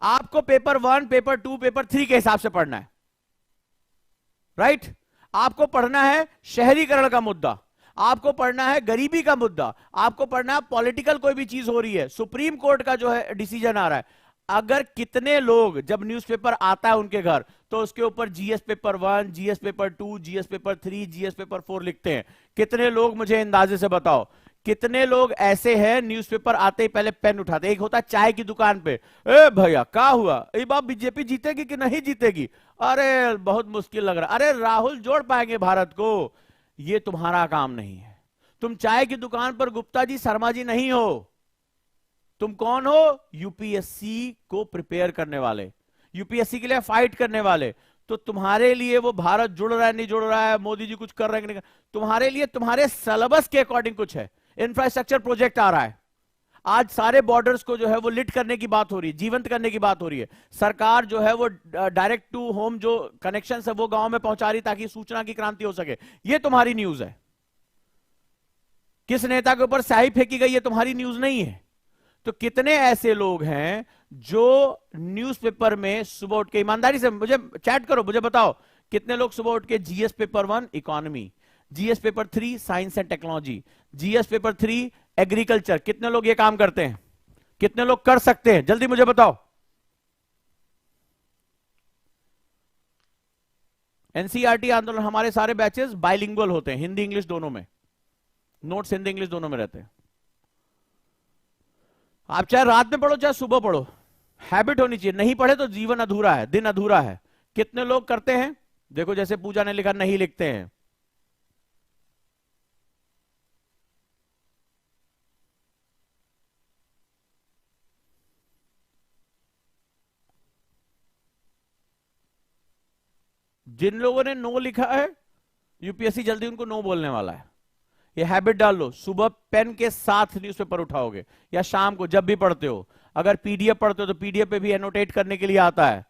आपको पेपर 1, पेपर 2, पेपर 3 के हिसाब से पढ़ना है, राइट। आपको पढ़ना है शहरीकरण का मुद्दा, आपको पढ़ना है गरीबी का मुद्दा, आपको पढ़ना है पॉलिटिकल कोई भी चीज हो रही है, सुप्रीम कोर्ट का जो है डिसीजन आ रहा है। अगर कितने लोग जब न्यूज़पेपर आता है उनके घर तो उसके ऊपर GS paper 1, GS paper 2, GS paper 3, GS paper 4 लिखते हैं। कितने लोग, मुझे अंदाजे से बताओ, कितने लोग ऐसे हैं न्यूज़पेपर आते ही पहले पेन उठाते? एक होता है चाय की दुकान पे, ए भैया क्या हुआ, ये बात बीजेपी जीतेगी कि नहीं जीतेगी? अरे बहुत मुश्किल लग रहा, अरे राहुल जोड़ पाएंगे भारत को? ये तुम्हारा काम नहीं है। तुम चाय की दुकान पर गुप्ता जी, शर्मा जी नहीं हो। तुम कौन हो? यूपीएससी को प्रिपेयर करने वाले, यूपीएससी के लिए फाइट करने वाले। तो तुम्हारे लिए वो भारत जुड़ रहा है नहीं जुड़ रहा है, मोदी जी कुछ कर रहे हैं कि नहीं, तुम्हारे लिए तुम्हारे सिलेबस के अकॉर्डिंग कुछ है। इंफ्रास्ट्रक्चर प्रोजेक्ट आ रहा है, आज सारे बॉर्डर्स को जो है वो लिट करने की बात हो रही है, जीवंत करने की बात हो रही है। सरकार जो है वो डायरेक्ट टू होम जो कनेक्शन है वो गांव में पहुंचा रही ताकि सूचना की क्रांति हो सके। ये तुम्हारी न्यूज है। किस नेता के ऊपर स्याही फेंकी गई, ये तुम्हारी न्यूज नहीं है। तो कितने ऐसे लोग हैं जो न्यूज़पेपर में सुबह उठ के, ईमानदारी से मुझे चैट करो, मुझे बताओ कितने लोग सुबह उठ के GS paper 1 economy, GS paper 3 science and technology, GS paper 3 agriculture, कितने लोग ये काम करते हैं? कितने लोग कर सकते हैं? जल्दी मुझे बताओ। एनसीईआरटी आंदोलन, हमारे सारे बैचेस बाइलिंगुअल होते हैं, हिंदी इंग्लिश दोनों में, नोट्स हिंदी इंग्लिश दोनों में रहते हैं। आप चाहे रात में पढ़ो चाहे सुबह पढ़ो, हैबिट होनी चाहिए। नहीं पढ़े तो जीवन अधूरा है, दिन अधूरा है। कितने लोग करते हैं? देखो जैसे पूजा ने लिखा, नहीं लिखते हैं। जिन लोगों ने नो लिखा है यूपीएससी जल्दी उनको नो बोलने वाला है। ये हैबिट डाल लो, सुबह पेन के साथ न्यूज़पेपर उठाओगे या शाम को जब भी पढ़ते हो। अगर पीडीएफ पढ़ते हो तो पीडीएफ पे भी एनोटेट करने के लिए आता है।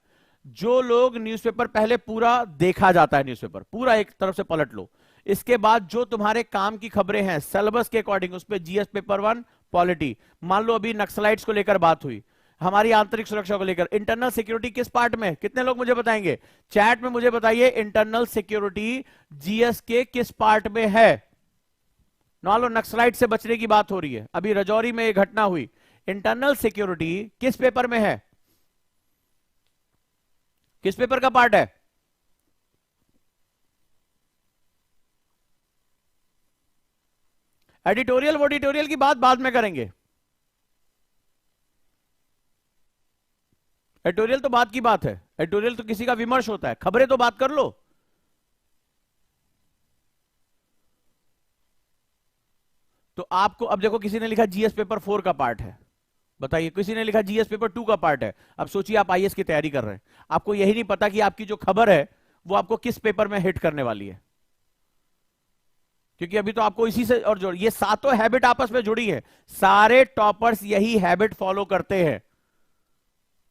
जो लोग न्यूज़पेपर पहले पूरा देखा जाता है, न्यूज़पेपर पूरा एक तरफ से पलट लो, इसके बाद जो तुम्हारे काम की खबरें हैं सिलेबस के अकॉर्डिंग, उस पे जीएस पेपर 1 पॉलिटी, मान लो अभी नक्सलाइट्स को लेकर बात हुई, हमारी आंतरिक सुरक्षा को लेकर, इंटरनल सिक्योरिटी किस पार्ट में, कितने लोग मुझे बताएंगे चैट में, मुझे बताइए इंटरनल सिक्योरिटी जीएस के किस पार्ट में है। मान लो नक्सलाइट से बचने की बात हो रही है, अभी राजौरी में एक घटना हुई, इंटरनल सिक्योरिटी किस पेपर में है, किस पेपर का पार्ट है? एडिटोरियल वोडिटोरियल की बात बाद में करेंगे, एडिटोरियल तो बात की बात है, एडिटोरियल तो किसी का विमर्श होता है, खबरें तो बात कर लो। तो आपको अब देखो, किसी ने लिखा जीएस पेपर 4 का पार्ट है, बताइए, किसी ने लिखा जीएस पेपर 2 का पार्ट है। अब सोचिए आप आईएएस की तैयारी कर रहे हैं, आपको यही नहीं पता कि आपकी जो खबर है वो आपको किस पेपर में हिट करने वाली है, क्योंकि अभी तो आपको इसी से और जोड़, ये सातों हैबिट आपस में जुड़ी है, सारे टॉपर्स यही हैबिट फॉलो करते हैं।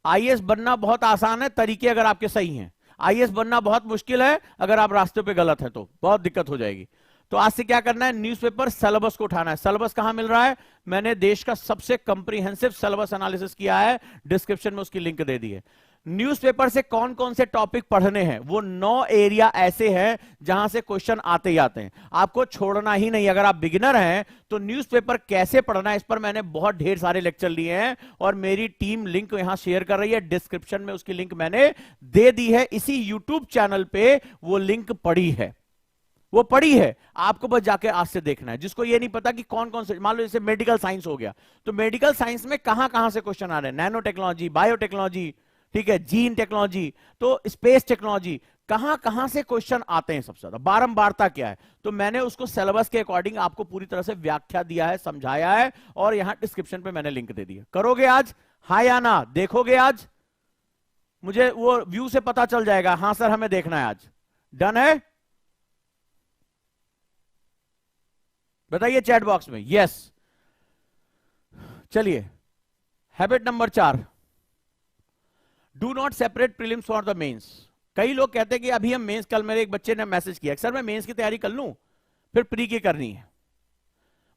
आईएएस बनना बहुत आसान है, तरीके अगर आपके सही हैं। आईएएस बनना बहुत मुश्किल है, अगर आप रास्ते पे गलत है तो बहुत दिक्कत हो जाएगी। तो आज से क्या करना है, न्यूज़पेपर सिलेबस को उठाना है। सिलेबस कहां मिल रहा है, मैंने देश का सबसे कंप्रीहेंसिव सिलेबस एनालिसिस किया है, डिस्क्रिप्शन में उसकी लिंक दे दी है। न्यूज़पेपर से कौन कौन से टॉपिक पढ़ने हैं, वो 9 एरिया ऐसे हैं जहां से क्वेश्चन आते ही आते हैं, आपको छोड़ना ही नहीं। अगर आप बिगिनर हैं तो न्यूज़पेपर कैसे पढ़ना है, इस पर मैंने बहुत ढेर सारे लेक्चर लिए हैं और मेरी टीम लिंक यहां शेयर कर रही है, डिस्क्रिप्शन में उसकी लिंक मैंने दे दी है। इसी यूट्यूब चैनल पे वो लिंक पड़ी है, वो पड़ी है, आपको बस जाके आज से देखना है। जिसको ये नहीं पता कि कौन कौन से, मान लो जैसे मेडिकल साइंस हो गया, तो मेडिकल साइंस में कहां कहां से क्वेश्चन आ रहे हैं, नैनो टेक्नोलॉजी, बायोटेक्नोलॉजी, ठीक है, जीन टेक्नोलॉजी, तो स्पेस टेक्नोलॉजी, कहां कहां से क्वेश्चन आते हैं सबसे ज्यादा, बारंबारता क्या है, तो मैंने उसको सिलेबस के अकॉर्डिंग आपको पूरी तरह से व्याख्या दिया है, समझाया है, और यहां डिस्क्रिप्शन पे मैंने लिंक दे दी है। करोगे आज, हाँ या ना, देखोगे आज, मुझे वो व्यू से पता चल जाएगा, हाँ सर हमें देखना है आज। डन है, बताइए चैट बॉक्स में यस। चलिए, habit number 4, do not separate prelims for the mains. कई लोग कहते हैं कि अभी हम मेंस, कल मेरे एक बच्चे ने मैसेज किया, सर मैं मेंस की तैयारी कर लूं फिर प्री की करनी है।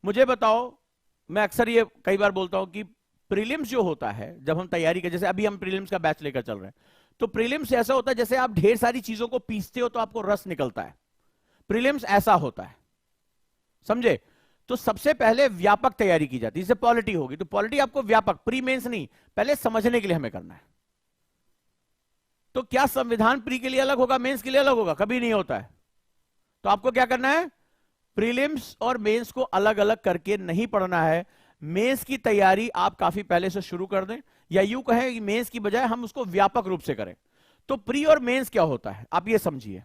मुझे बताओ, मैं अक्सर ये कई बार बोलता हूं कि प्रीलिम्स जो होता है, जब हम तैयारी कर, जैसे अभी हम प्रीलिम्स का बैच लेकर चल रहे हैं, तो प्रीलिम्स ऐसा होता है जैसे आप ढेर सारी चीजों को पीसते हो तो आपको रस निकलता है, प्रीलिम्स ऐसा होता है, समझे। तो सबसे पहले व्यापक तैयारी की जाती है, जैसे पॉलिटी होगी तो पॉलिटी आपको व्यापक, प्री मेंस नहीं, पहले समझने के लिए हमें करना है। तो क्या संविधान प्री के लिए अलग होगा, मेंस के लिए अलग होगा? कभी नहीं होता है। तो आपको क्या करना है, प्रीलिम्स और मेंस को अलग अलग करके नहीं पढ़ना है। मेंस की तैयारी आप काफी पहले से शुरू कर दें, या यूं कहें कि मेंस की बजाय हम उसको व्यापक रूप से करें। तो प्री और मेंस क्या होता है, आप ये समझिए।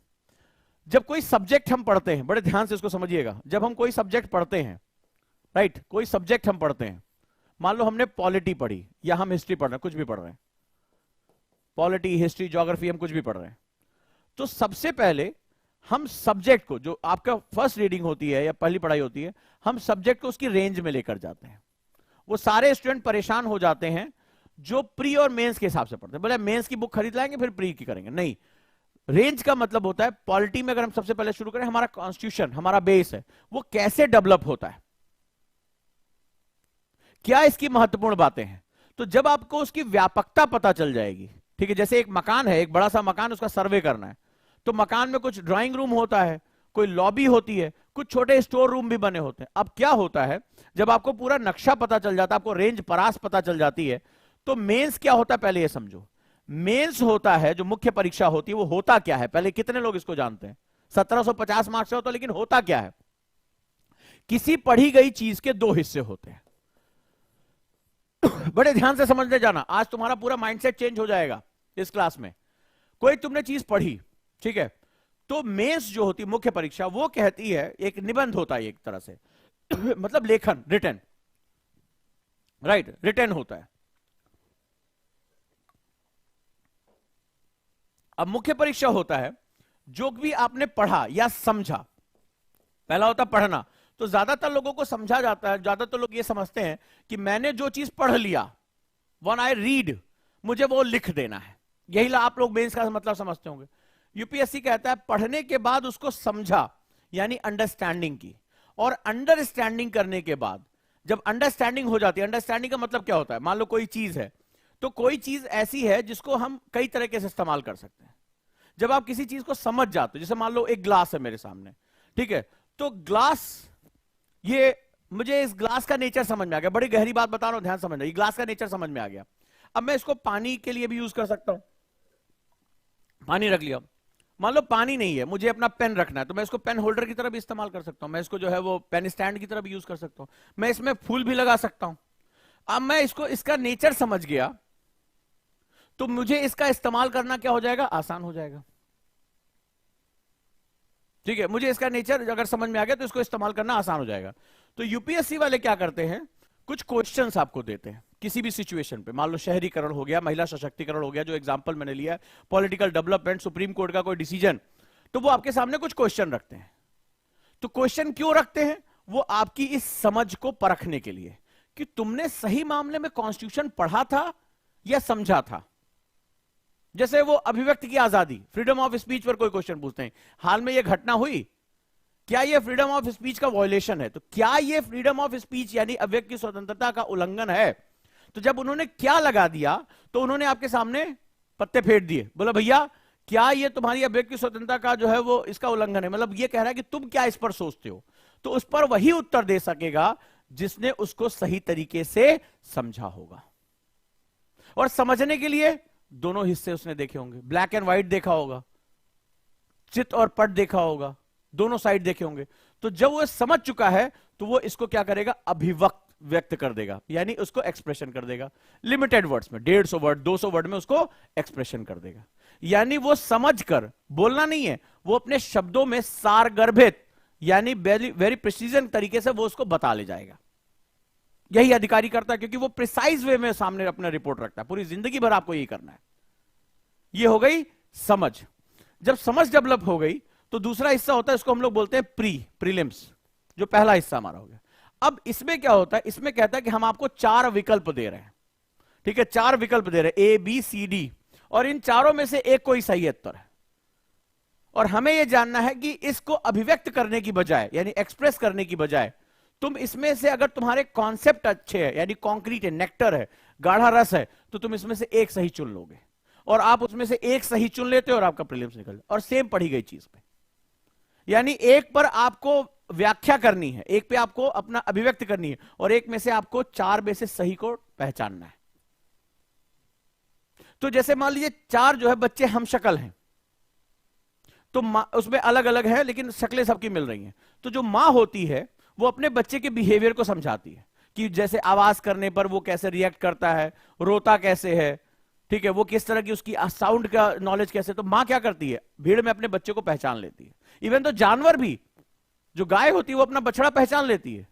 जब कोई सब्जेक्ट हम पढ़ते हैं, बड़े ध्यान से इसको समझिएगा, जब हम कोई सब्जेक्ट पढ़ते हैं, राइट, कोई सब्जेक्ट हम पढ़ते हैं, मान लो हमने पॉलिटी पढ़ी या हम हिस्ट्री पढ़ रहे हैं, कुछ भी पढ़ रहे हैं, पॉलिटी, हिस्ट्री, ज्योग्राफी, हम कुछ भी पढ़ रहे हैं, तो सबसे पहले हम सब्जेक्ट को, जो आपका फर्स्ट रीडिंग होती है या पहली पढ़ाई होती है, हम सब्जेक्ट को उसकी रेंज में लेकर जाते हैं। वो सारे स्टूडेंट परेशान हो जाते हैं जो प्री और मेंस के हिसाब से पढ़ते हैं, बोले मेंस की बुक खरीद लाएंगे फिर प्री की करेंगे, नहीं। रेंज का मतलब होता है, पॉलिटी में अगर हम सबसे पहले शुरू करें, हमारा कॉन्स्टिट्यूशन, हमारा बेस है, वो कैसे डेवलप होता है, क्या इसकी महत्वपूर्ण बातें हैं। तो जब आपको उसकी व्यापकता पता चल जाएगी, ठीक है, जैसे एक मकान है, एक बड़ा सा मकान, उसका सर्वे करना है, तो मकान में कुछ ड्राइंग रूम होता है, कोई लॉबी होती है, कुछ छोटे स्टोर रूम भी बने होते हैं। अब क्या होता है, जब आपको पूरा नक्शा पता चल जाता है, आपको रेंज परास पता चल जाती है, तो मेंस क्या होता है पहले ये समझो। मेंस होता है, जो मुख्य परीक्षा होती है, वो होता क्या है, पहले कितने लोग इसको जानते हैं? 1750 मार्क्स से होता है, लेकिन होता क्या है? किसी पढ़ी गई चीज के 2 हिस्से होते हैं। बड़े ध्यान से समझते जाना, आज तुम्हारा पूरा माइंडसेट चेंज हो जाएगा इस क्लास में। कोई तुमने चीज पढ़ी, ठीक है, तो मेंस जो होती है मुख्य परीक्षा, वो कहती है, एक निबंध होता है एक तरह से मतलब लेखन, रिटन, राइट, रिटन होता है। अब मुख्य परीक्षा होता है जो भी आपने पढ़ा या समझा, पहला होता पढ़ना, तो ज्यादातर लोगों को समझा जाता है, ज्यादातर लोग ये समझते हैं कि मैंने जो चीज पढ़ लिया, वन आई रीड, मुझे वो लिख देना है। यही आप लोग मेंस का मतलब समझते होंगे। यूपीएससी कहता है पढ़ने के बाद उसको समझा, यानी अंडरस्टैंडिंग की, और अंडरस्टैंडिंग करने के बाद जब अंडरस्टैंडिंग हो जाती है, अंडरस्टैंडिंग का मतलब क्या होता है, मान लो कोई चीज है, तो कोई चीज ऐसी है जिसको हम कई तरीके से इस्तेमाल कर सकते हैं। जब आप किसी चीज को समझ जाते हो, जैसे मान लो एक ग्लास है मेरे सामने, ठीक है, तो ग्लास, ये मुझे इस ग्लास का नेचर समझ में आ गया, बड़ी गहरी बात बता रहा हूं, ध्यान समझना, ये ग्लास का नेचर समझ में आ गया। अब मैं इसको पानी के लिए भी यूज कर सकता हूं, पानी रख लिया, मान लो पानी नहीं है, मुझे अपना पेन रखना है, तो मैं इसको पेन होल्डर की तरह भी इस्तेमाल कर सकता हूं, मैं इसको जो है वो पेन स्टैंड की तरह भी यूज कर सकता हूं, मैं इसमें फूल भी लगा सकता हूं। अब मैं इसको, इसका नेचर समझ गया, तो मुझे इसका इस्तेमाल करना क्या हो जाएगा, आसान हो जाएगा। ठीक है, मुझे इसका नेचर अगर समझ में आ गया तो इसको इस्तेमाल करना आसान हो जाएगा। तो यूपीएससी वाले क्या करते हैं, कुछ क्वेश्चंस आपको देते हैं किसी भी सिचुएशन पे, मान लो शहरीकरण हो गया, महिला सशक्तिकरण हो गया, जो एग्जांपल मैंने लिया है, पॉलिटिकल डेवलपमेंट, सुप्रीम कोर्ट का कोई डिसीजन, तो वो आपके सामने कुछ क्वेश्चन रखते हैं। तो क्वेश्चन क्यों रखते हैं, वो आपकी इस समझ को परखने के लिए कि तुमने सही मामले में कॉन्स्टिट्यूशन पढ़ा था या समझा था। जैसे वो अभिव्यक्ति की आजादी, फ्रीडम ऑफ स्पीच पर कोई क्वेश्चन पूछते हैं, हाल में ये घटना हुई, क्या ये फ्रीडम ऑफ स्पीच का वायलेशन है, तो क्या ये फ्रीडम ऑफ स्पीच यानी अभिव्यक्ति की स्वतंत्रता का उल्लंघन है। तो जब उन्होंने क्या लगा दिया, तो उन्होंने आपके सामने पत्ते फेर दिए, बोला भैया क्या ये तुम्हारी अभिव्यक्ति की स्वतंत्रता का जो है वो इसका उल्लंघन है, मतलब ये कह रहा है कि तुम क्या इस पर सोचते हो। तो उस पर वही उत्तर दे सकेगा जिसने उसको सही तरीके से समझा होगा। और समझने के लिए दोनों हिस्से उसने देखे होंगे, ब्लैक एंड व्हाइट देखा होगा, चित्र और पट देखा होगा, दोनों साइड देखे होंगे। तो जब वो समझ चुका है तो वो इसको क्या करेगा, व्यक्त कर देगा, यानी उसको एक्सप्रेशन कर देगा लिमिटेड वर्ड्स में, 150 वर्ड 200 वर्ड में उसको एक्सप्रेशन कर देगा। यानी वो समझ कर, बोलना नहीं है, वो अपने शब्दों में सारगर्भित यानी वेरी प्रिसीजन तरीके से वो उसको बता ले जाएगा। यही अधिकारी करता है, क्योंकि वो प्रिसाइज वे में सामने अपना रिपोर्ट रखता है, पूरी जिंदगी भर आपको यही करना है। ये हो गई समझ। जब समझ डेवलप हो गई तो दूसरा हिस्सा होता है, इसको हम लोग बोलते हैं प्रीलिम्स, जो पहला हिस्सा हमारा हो गया। अब इसमें क्या होता है, इसमें कहता है कि हम आपको 4 विकल्प दे रहे हैं, ठीक है, 4 विकल्प दे रहे हैं, A B C D, और इन चारों में से एक कोई सही उत्तर है। और हमें यह जानना है कि इसको अभिव्यक्त करने की बजाय यानी एक्सप्रेस करने की बजाय तुम इसमें से, अगर तुम्हारे कॉन्सेप्ट अच्छे हैं यानी कॉन्क्रीट है, नेक्टर है, गाढ़ा रस है, तो तुम इसमें से एक सही चुन लोगे, और आप उसमें से एक सही चुन लेते हो और आपका प्रीलिम्स निकल। और सेम पढ़ी गई चीज पे, यानी एक पर आपको व्याख्या करनी है, एक पे आपको अपना अभिव्यक्त करनी है, और एक में से आपको 4 में से सही को पहचानना है। तो जैसे मान लीजिए 4 जो है बच्चे हम शक्ल हैं, तो उसमें अलग अलग है लेकिन शक्लें सबकी मिल रही हैं। तो जो मां होती है वो अपने बच्चे के बिहेवियर को समझाती है कि जैसे आवाज करने पर वो कैसे रिएक्ट करता है, रोता कैसे है, ठीक है, वो किस तरह की उसकी साउंड का नॉलेज कैसे। तो मां क्या करती है, भीड़ में अपने बच्चे को पहचान लेती है। इवन तो जानवर भी, जो गाय होती है वो अपना बछड़ा पहचान लेती है।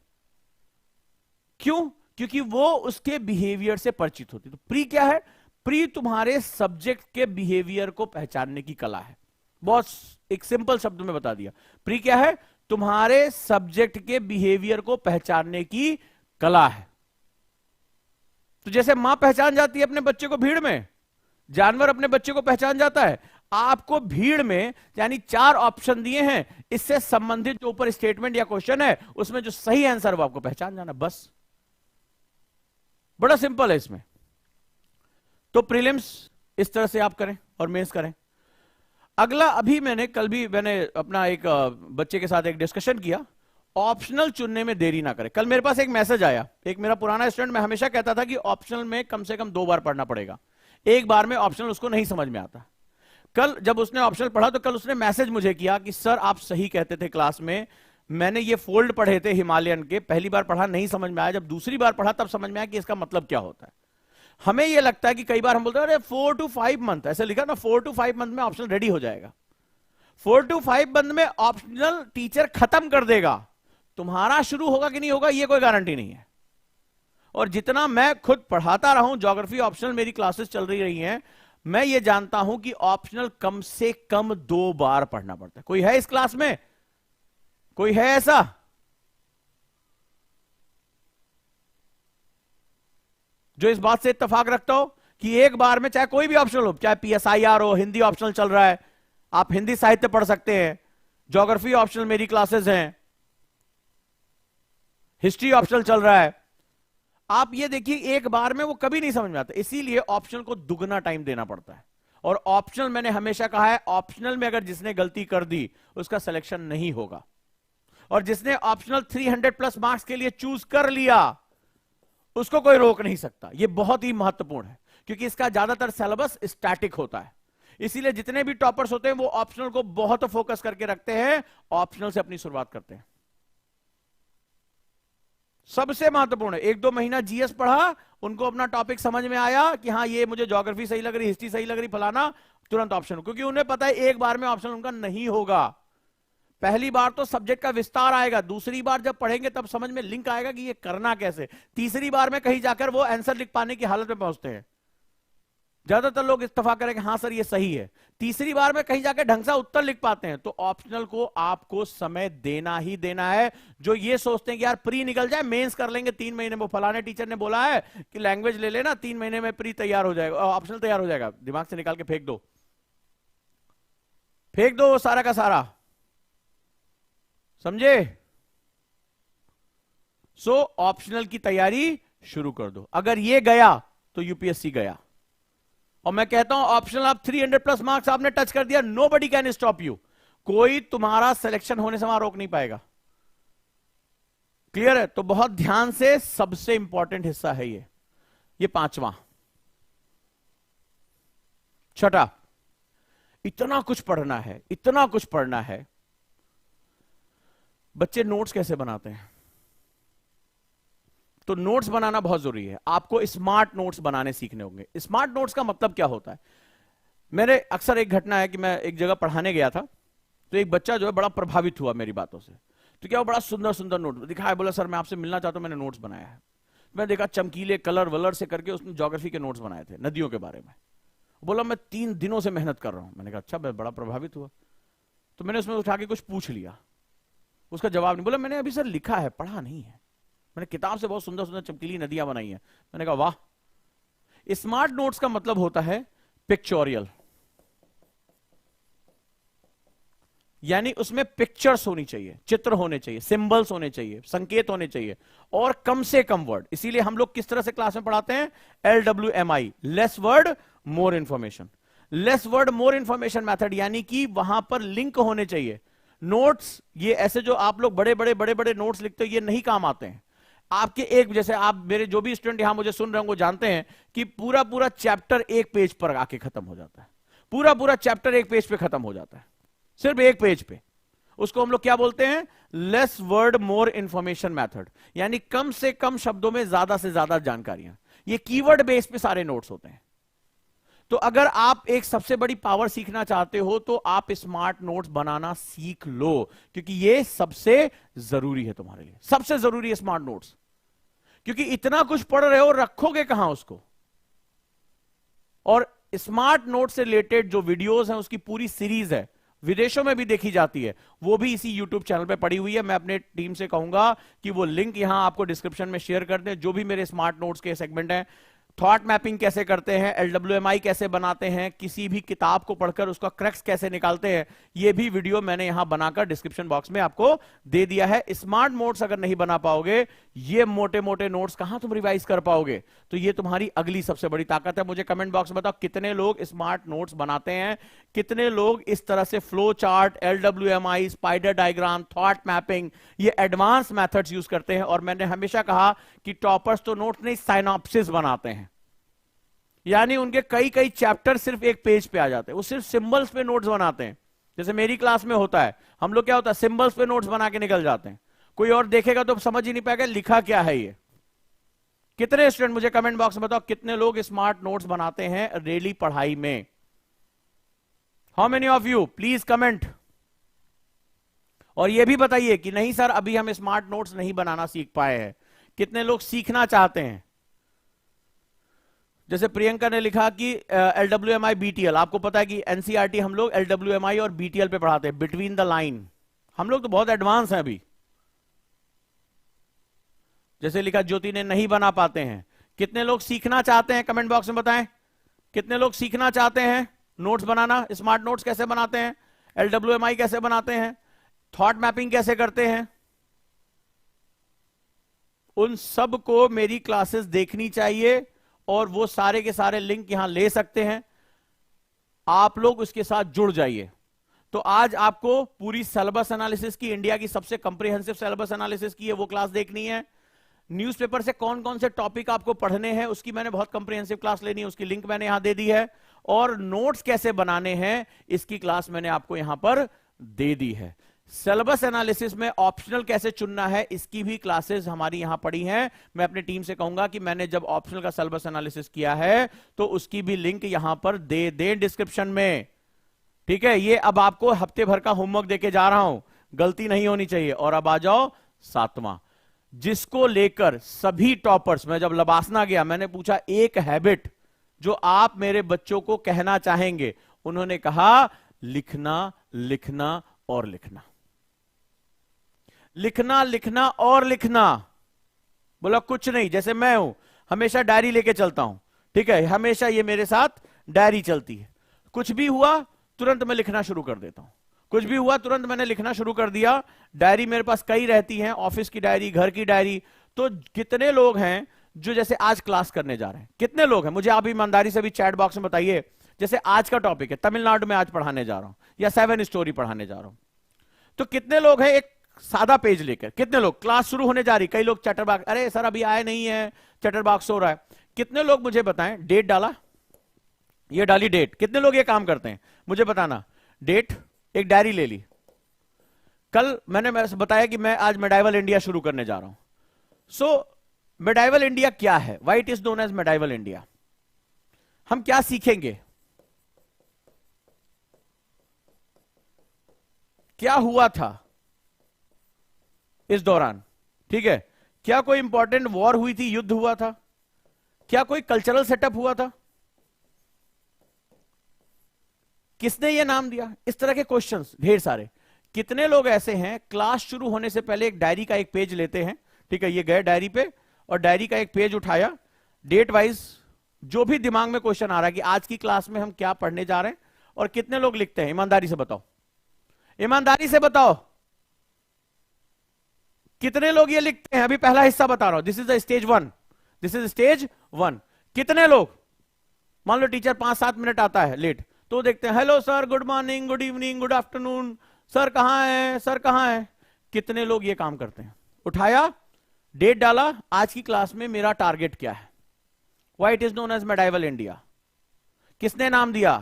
क्यों? क्योंकि वो उसके बिहेवियर से परिचित होती है। तो प्री क्या है, प्री तुम्हारे सब्जेक्ट के बिहेवियर को पहचानने की कला है। बहुत एक सिंपल शब्द में बता दिया, प्री क्या है, तुम्हारे सब्जेक्ट के बिहेवियर को पहचानने की कला है। तो जैसे मां पहचान जाती है अपने बच्चे को भीड़ में, जानवर अपने बच्चे को पहचान जाता है, आपको भीड़ में यानी 4 ऑप्शन दिए हैं, इससे संबंधित जो ऊपर स्टेटमेंट या क्वेश्चन है उसमें जो सही आंसर वो आपको पहचान जाना, बस। बड़ा सिंपल है इसमें। तो प्रीलिम्स इस तरह से आप करें और मेंस करें। अगला, अभी कल भी मैंने अपना एक बच्चे के साथ एक डिस्कशन किया, ऑप्शनल चुनने में देरी ना करें। कल मेरे पास एक मैसेज आया, एक मेरा पुराना स्टूडेंट, मैं हमेशा कहता था कि ऑप्शनल में कम से कम 2 बार पढ़ना पड़ेगा, एक बार में ऑप्शनल उसको नहीं समझ में आता। कल जब उसने ऑप्शनल पढ़ा तो कल उसने मैसेज मुझे किया कि सर आप सही कहते थे क्लास में, मैंने ये फोल्ड पढ़े थे हिमालयन के, पहली बार पढ़ा नहीं समझ में आया, जब दूसरी बार पढ़ा तब समझ में आया कि इसका मतलब क्या होता है। हमें यह लगता है कि कई बार हम बोलते हैं अरे 4 to 5 मंथ, ऐसे लिखा ना 4 to 5 मंथ में ऑप्शनल रेडी हो जाएगा। 4 to 5 मंथ में ऑप्शनल टीचर खत्म कर देगा, तुम्हारा शुरू होगा कि नहीं होगा ये कोई गारंटी नहीं है। और जितना मैं खुद पढ़ाता रहा हूं, ज्योग्राफी ऑप्शनल मेरी क्लासेस चल रही हैं, मैं ये जानता हूं कि ऑप्शनल कम से कम 2 बार पढ़ना पड़ता है। कोई है इस क्लास में? कोई है ऐसा? जो इस बात से इत्तेफाक रखता हो कि एक बार में चाहे कोई भी ऑप्शनल हो, चाहे PSIR हो, हिंदी ऑप्शनल चल रहा है, आप हिंदी साहित्य पढ़ सकते हैं, ज्योग्राफी ऑप्शनल मेरी क्लासेस हैं, हिस्ट्री ऑप्शनल चल रहा है, आप ये देखिए एक बार में वो कभी नहीं समझ में आता। इसीलिए ऑप्शनल को दुगना टाइम देना पड़ता है। और ऑप्शनल मैंने हमेशा कहा है, ऑप्शनल में अगर जिसने गलती कर दी उसका सिलेक्शन नहीं होगा, और जिसने ऑप्शनल 300 प्लस मार्क्स के लिए चूज कर लिया उसको कोई रोक नहीं सकता। यह बहुत ही महत्वपूर्ण है, क्योंकि इसका ज्यादातर सिलेबस स्टैटिक होता है। इसीलिए जितने भी टॉपर्स होते हैं वो ऑप्शनल को बहुत फोकस करके रखते हैं, ऑप्शनल से अपनी शुरुआत करते हैं। सबसे महत्वपूर्ण है, 1-2 महीना जीएस पढ़ा, उनको अपना टॉपिक समझ में आया कि हाँ ये मुझे ज्योग्राफी सही लग रही, हिस्ट्री सही लग रही, फलाना, तुरंत ऑप्शन, क्योंकि उन्हें पता है एक बार में ऑप्शन उनका नहीं होगा। पहली बार तो सब्जेक्ट का विस्तार आएगा, दूसरी बार जब पढ़ेंगे तब समझ में लिंक आएगा कि ये करना कैसे, तीसरी बार में कहीं जाकर वो आंसर लिख पाने की हालत में पहुंचते हैं। ज्यादातर लोग इत्तेफाक करेंगे हाँ सर ये सही है, तीसरी बार में कहीं जाकर ढंग से उत्तर लिख पाते हैं। तो ऑप्शनल को आपको समय देना ही देना है। जो ये सोचते हैं कि यार प्री निकल जाए, मेंस कर लेंगे 3 महीने में, फलाने टीचर ने बोला है कि लैंग्वेज ले लेना 3 महीने में प्री तैयार हो जाएगा, ऑप्शनल तैयार हो जाएगा, दिमाग से निकाल के फेंक दो, फेंक दो सारा का सारा, समझे? सो ऑप्शनल की तैयारी शुरू कर दो। अगर ये गया तो यूपीएससी गया। और मैं कहता हूं ऑप्शनल आप 300 प्लस मार्क्स आपने टच कर दिया, नोबडी कैन स्टॉप यू। कोई तुम्हारा सिलेक्शन होने से वहां रोक नहीं पाएगा। क्लियर है? तो बहुत ध्यान से, सबसे इंपॉर्टेंट हिस्सा है ये 5वां। छठा, इतना कुछ पढ़ना है, इतना कुछ पढ़ना है, बच्चे नोट्स कैसे बनाते हैं? तो नोट्स बनाना बहुत जरूरी है। आपको स्मार्ट नोट्स बनाने सीखने होंगे। स्मार्ट नोट्स का मतलब क्या होता है? मेरे अक्सर एक घटना है कि मैं एक जगह पढ़ाने गया था, तो एक बच्चा जो है बड़ा प्रभावित हुआ मेरी बातों से। तो क्या वो बड़ा सुंदर सुंदर नोट दिखाया, बोला सर मैं आपसे मिलना चाहता हूं, मैंने नोट्स बनाया है। मैं देखा चमकीले कलर वलर से करके उसने ज्योग्राफी के नोट्स बनाए थे, नदियों के बारे में। बोला मैं 3 दिनों से मेहनत कर रहा हूं। मैंने कहा अच्छा, मैं बड़ा प्रभावित हुआ। तो मैंने उसमें उठा के कुछ पूछ लिया, उसका जवाब नहीं। बोला मैंने अभी सर लिखा है, पढ़ा नहीं है, मैंने किताब से बहुत सुंदर सुंदर चमकीली नदियां बनाई हैं। मैंने कहा वाह। स्मार्ट नोट्स का मतलब होता है पिक्चोरियल, यानी उसमें पिक्चर्स होनी चाहिए, चित्र होने चाहिए, सिंबल्स होने चाहिए, संकेत होने चाहिए, और कम से कम वर्ड। इसीलिए हम लोग किस तरह से क्लास में पढ़ाते हैं? LWMI, less word more information. Less word more information method, यानी कि वहां पर लिंक होने चाहिए। नोट्स ये ऐसे जो आप लोग बड़े बड़े नोट्स लिखते हो, ये नहीं काम आते हैं। आपके एक, जैसे आप मेरे जो भी स्टूडेंट यहां मुझे सुन रहे हैं वो जानते हैं कि पूरा चैप्टर एक पेज पर आके खत्म हो जाता है। पूरा चैप्टर एक पेज पे खत्म हो जाता है, सिर्फ एक पेज पे। उसको हम लोग क्या बोलते हैं? Less word more information method, यानी कम से कम शब्दों में ज्यादा से ज्यादा जानकारियां। ये कीवर्ड बेस पे सारे नोट्स होते हैं। तो अगर आप एक सबसे बड़ी पावर सीखना चाहते हो तो आप स्मार्ट नोट्स बनाना सीख लो, क्योंकि ये सबसे जरूरी है तुम्हारे लिए, सबसे जरूरी है स्मार्ट नोट्स। क्योंकि इतना कुछ पढ़ रहे हो, रखोगे कहां उसको? और स्मार्ट नोट से रिलेटेड जो वीडियोस हैं उसकी पूरी सीरीज है, विदेशों में भी देखी जाती है, वो भी इसी YouTube चैनल पे पड़ी हुई है। मैं अपने टीम से कहूंगा कि वो लिंक यहां आपको डिस्क्रिप्शन में शेयर कर दें। जो भी मेरे स्मार्ट नोट्स के सेगमेंट हैं, थॉट मैपिंग कैसे करते हैं, LWMI कैसे बनाते हैं, किसी भी किताब को पढ़कर उसका क्रक्स कैसे निकालते हैं, ये भी वीडियो मैंने यहां बनाकर डिस्क्रिप्शन बॉक्स में आपको दे दिया है। स्मार्ट नोट्स अगर नहीं बना पाओगे, ये मोटे मोटे नोट्स कहां तुम रिवाइज कर पाओगे? तो ये तुम्हारी अगली सबसे बड़ी ताकत है। मुझे कमेंट बॉक्स में बताओ कितने लोग स्मार्ट नोट्स बनाते हैं, कितने लोग इस तरह से flow chart, LWMI, spider diagram, thought mapping, ये एडवांस मेथड्स यूज करते हैं। और मैंने हमेशा कहा कि टॉपर्स तो नोट्स नहीं, साइनॉप्सिस बनाते हैं, यानी उनके कई चैप्टर सिर्फ एक पेज पे आ जाते हैं। वो सिर्फ सिंबल्स पे नोट्स बनाते हैं। जैसे मेरी क्लास में होता है, हम लोग क्या होता है, सिंबल्स पे नोट्स बना के निकल जाते हैं। कोई और देखेगा तो समझ ही नहीं पाएगा लिखा क्या है ये। कितने स्टूडेंट, मुझे कमेंट बॉक्स में बताओ, कितने लोग स्मार्ट नोट्स बनाते हैं डेली पढ़ाई में? How many of you? Please comment. और ये भी बताइए कि नहीं सर अभी हम स्मार्ट नोट्स नहीं बनाना सीख पाए हैं। कितने लोग सीखना चाहते हैं? जैसे प्रियंका ने लिखा कि LWMI BTL, आपको पता है कि NCERT हम लोग LWMI और BTL पे पढ़ाते हैं, बिटवीन द लाइन। हम लोग तो बहुत एडवांस हैं अभी। जैसे लिखा ज्योति ने नहीं बना पाते हैं। कितने लोग सीखना चाहते हैं, कमेंट बॉक्स में बताएं। कितने लोग सीखना चाहते हैं नोट्स बनाना? स्मार्ट नोट्स कैसे बनाते हैं, LWMI कैसे बनाते हैं, थॉट मैपिंग कैसे करते हैं, उन सब को मेरी क्लासेस देखनी चाहिए और वो सारे के सारे लिंक यहां ले सकते हैं। आप लोग उसके साथ जुड़ जाइए। तो आज आपको पूरी सिलेबस एनालिसिस की, इंडिया की सबसे कंप्रिहेंसिव सिलेबस एनालिसिस की है वो क्लास देखनी है। न्यूज़पेपर से कौन कौन से टॉपिक आपको पढ़ने हैं उसकी मैंने बहुत कंप्रिहेंसिव क्लास लेनी है, उसकी लिंक मैंने यहां दे दी है। और नोट्स कैसे बनाने हैं इसकी क्लास मैंने आपको यहां पर दे दी है। सिलेबस एनालिसिस में ऑप्शनल कैसे चुनना है इसकी भी क्लासेस हमारी यहां पड़ी हैं। मैं अपनी टीम से कहूंगा कि मैंने जब ऑप्शनल का सिलेबस एनालिसिस किया है तो उसकी भी लिंक यहां पर दे दें डिस्क्रिप्शन में। ठीक है, ये अब आपको हफ्ते भर का होमवर्क देके जा रहा हूं, गलती नहीं होनी चाहिए। और अब आ जाओ 7वां, जिसको लेकर सभी टॉपर्स, मैं जब लबासना गया मैंने पूछा एक हैबिट जो आप मेरे बच्चों को कहना चाहेंगे। उन्होंने कहा लिखना लिखना और लिखना, लिखना लिखना और लिखना। बोला कुछ नहीं, जैसे मैं हूं हमेशा डायरी लेके चलता हूं, ठीक है, हमेशा ये मेरे साथ डायरी चलती है। कुछ भी हुआ तुरंत मैं लिखना शुरू कर देता हूं, कुछ भी हुआ तुरंत मैंने लिखना शुरू कर दिया। डायरी मेरे पास कई रहती हैं, ऑफिस की डायरी, घर की डायरी। तो कितने लोग हैं जो जैसे आज क्लास करने जा रहे हैं, कितने लोग हैं मुझे आप ईमानदारी से भी चैट बॉक्स में बताइए। जैसे आज का टॉपिक है तमिलनाडु में आज पढ़ाने जा रहा हूं या 7 स्टोरी पढ़ाने जा रहा हूं, तो कितने लोग हैं एक सादा पेज लेकर, कितने लोग, क्लास शुरू होने जा रही, कई लोग चैटर बॉक्स, अरे सर अभी आए नहीं है, चैटर बॉक्स हो रहा है। कितने लोग मुझे बताएं, डेट डाला, ये डाली डेट, कितने लोग ये काम करते हैं मुझे बताना। डेट, एक डायरी ले ली। कल मैंने बताया कि मैं आज मेडाइवल इंडिया शुरू करने जा रहा हूं। सो मेडाइवल इंडिया क्या है, why it is known as medieval India, हम क्या सीखेंगे, क्या हुआ था इस दौरान, ठीक है, क्या कोई इंपॉर्टेंट वॉर हुई थी, युद्ध हुआ था, क्या कोई कल्चरल सेटअप हुआ था, किसने ये नाम दिया, इस तरह के क्वेश्चंस ढेर सारे। कितने लोग ऐसे हैं क्लास शुरू होने से पहले एक डायरी का एक पेज लेते हैं, ठीक है, ये गए डायरी पे और डायरी का एक पेज उठाया, डेट वाइज जो भी दिमाग में क्वेश्चन आ रहा है कि आज की क्लास में हम क्या पढ़ने जा रहे हैं। और कितने लोग लिखते हैं, ईमानदारी से बताओ, ईमानदारी से बताओ कितने लोग ये लिखते हैं। अभी पहला हिस्सा बता रहा हूं, this is the stage 1, this is stage 1। कितने लोग, मान लो टीचर 5-7 मिनट आता है लेट, तो देखते हैं hello sir, good morning, good evening, good afternoon, sir कहां है, सर कहां है। कितने लोग ये काम करते हैं, उठाया, डेट डाला, आज की क्लास में मेरा टारगेट क्या है, why it is known as medieval India, किसने नाम दिया,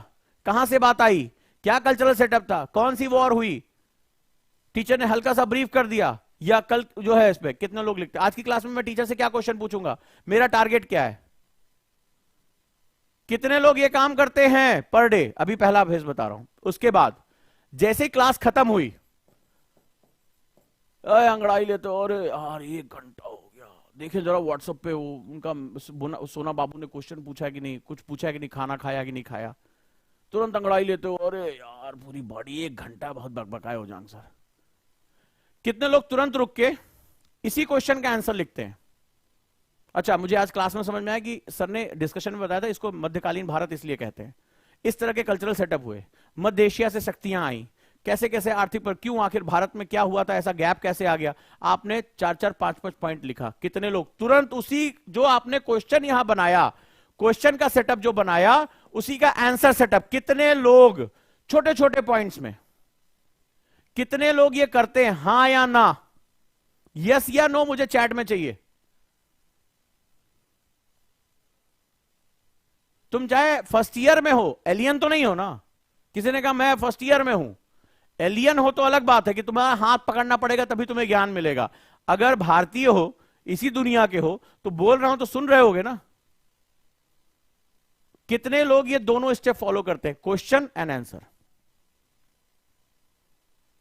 कहां से बात आई, क्या कल्चरल सेटअप था, कौन सी वॉर हुई, टीचर ने हल्का सा ब्रीफ कर दिया, या कल जो है इस पे कितने लोग लिखते हैं। आज की क्लास में मैं टीचर से क्या क्वेश्चन पूछूंगा, मेरा टारगेट क्या है। कितने लोग ये काम करते हैं पर डे, अभी पहला भेज बता रहा हूं। उसके बाद जैसे ही क्लास खत्म हुई, अंगड़ाई लेते, और यार 1 घंटा हो गया, देखिए जरा व्हाट्सएप पे वो उनका सोना बाबू ने क्वेश्चन पूछा कि नहीं, कुछ पूछा कि नहीं, खाना खाया कि नहीं खाया, तुरंत अंगड़ाई लेते हो, अरे यार पूरी बॉडी 1 घंटा बहुत बकबकाए हो जान सर। कितने लोग तुरंत रुक के इसी क्वेश्चन का आंसर लिखते हैं। अच्छा, मुझे आज क्लास में समझ में आया कि सर ने डिस्कशन में बताया था इसको मध्यकालीन भारत इसलिए कहते हैं। इस तरह के कल्चरल सेटअप हुए, मध्य एशिया से शक्तियां आई, कैसे कैसे आर्थिक पर, क्यों आखिर भारत में क्या हुआ था, ऐसा गैप कैसे आ गया। आपने 4-4, 5-5 पॉइंट लिखा। कितने लोग तुरंत उसी जो आपने क्वेश्चन यहां बनाया, क्वेश्चन का सेटअप जो बनाया उसी का आंसर सेटअप, कितने लोग छोटे छोटे पॉइंट्स में, कितने लोग ये करते हैं, हां या ना, यस या नो मुझे चैट में चाहिए। तुम चाहे फर्स्ट ईयर में हो, एलियन तो नहीं हो ना। किसी ने कहा मैं फर्स्ट ईयर में हूं, एलियन हो तो अलग बात है कि तुम्हारा हाथ पकड़ना पड़ेगा तभी तुम्हें ज्ञान मिलेगा। अगर भारतीय हो, इसी दुनिया के हो, तो बोल रहा हूं तो सुन रहे होगे ना। कितने लोग ये दोनों स्टेप फॉलो करते हैं, क्वेश्चन एंड आंसर।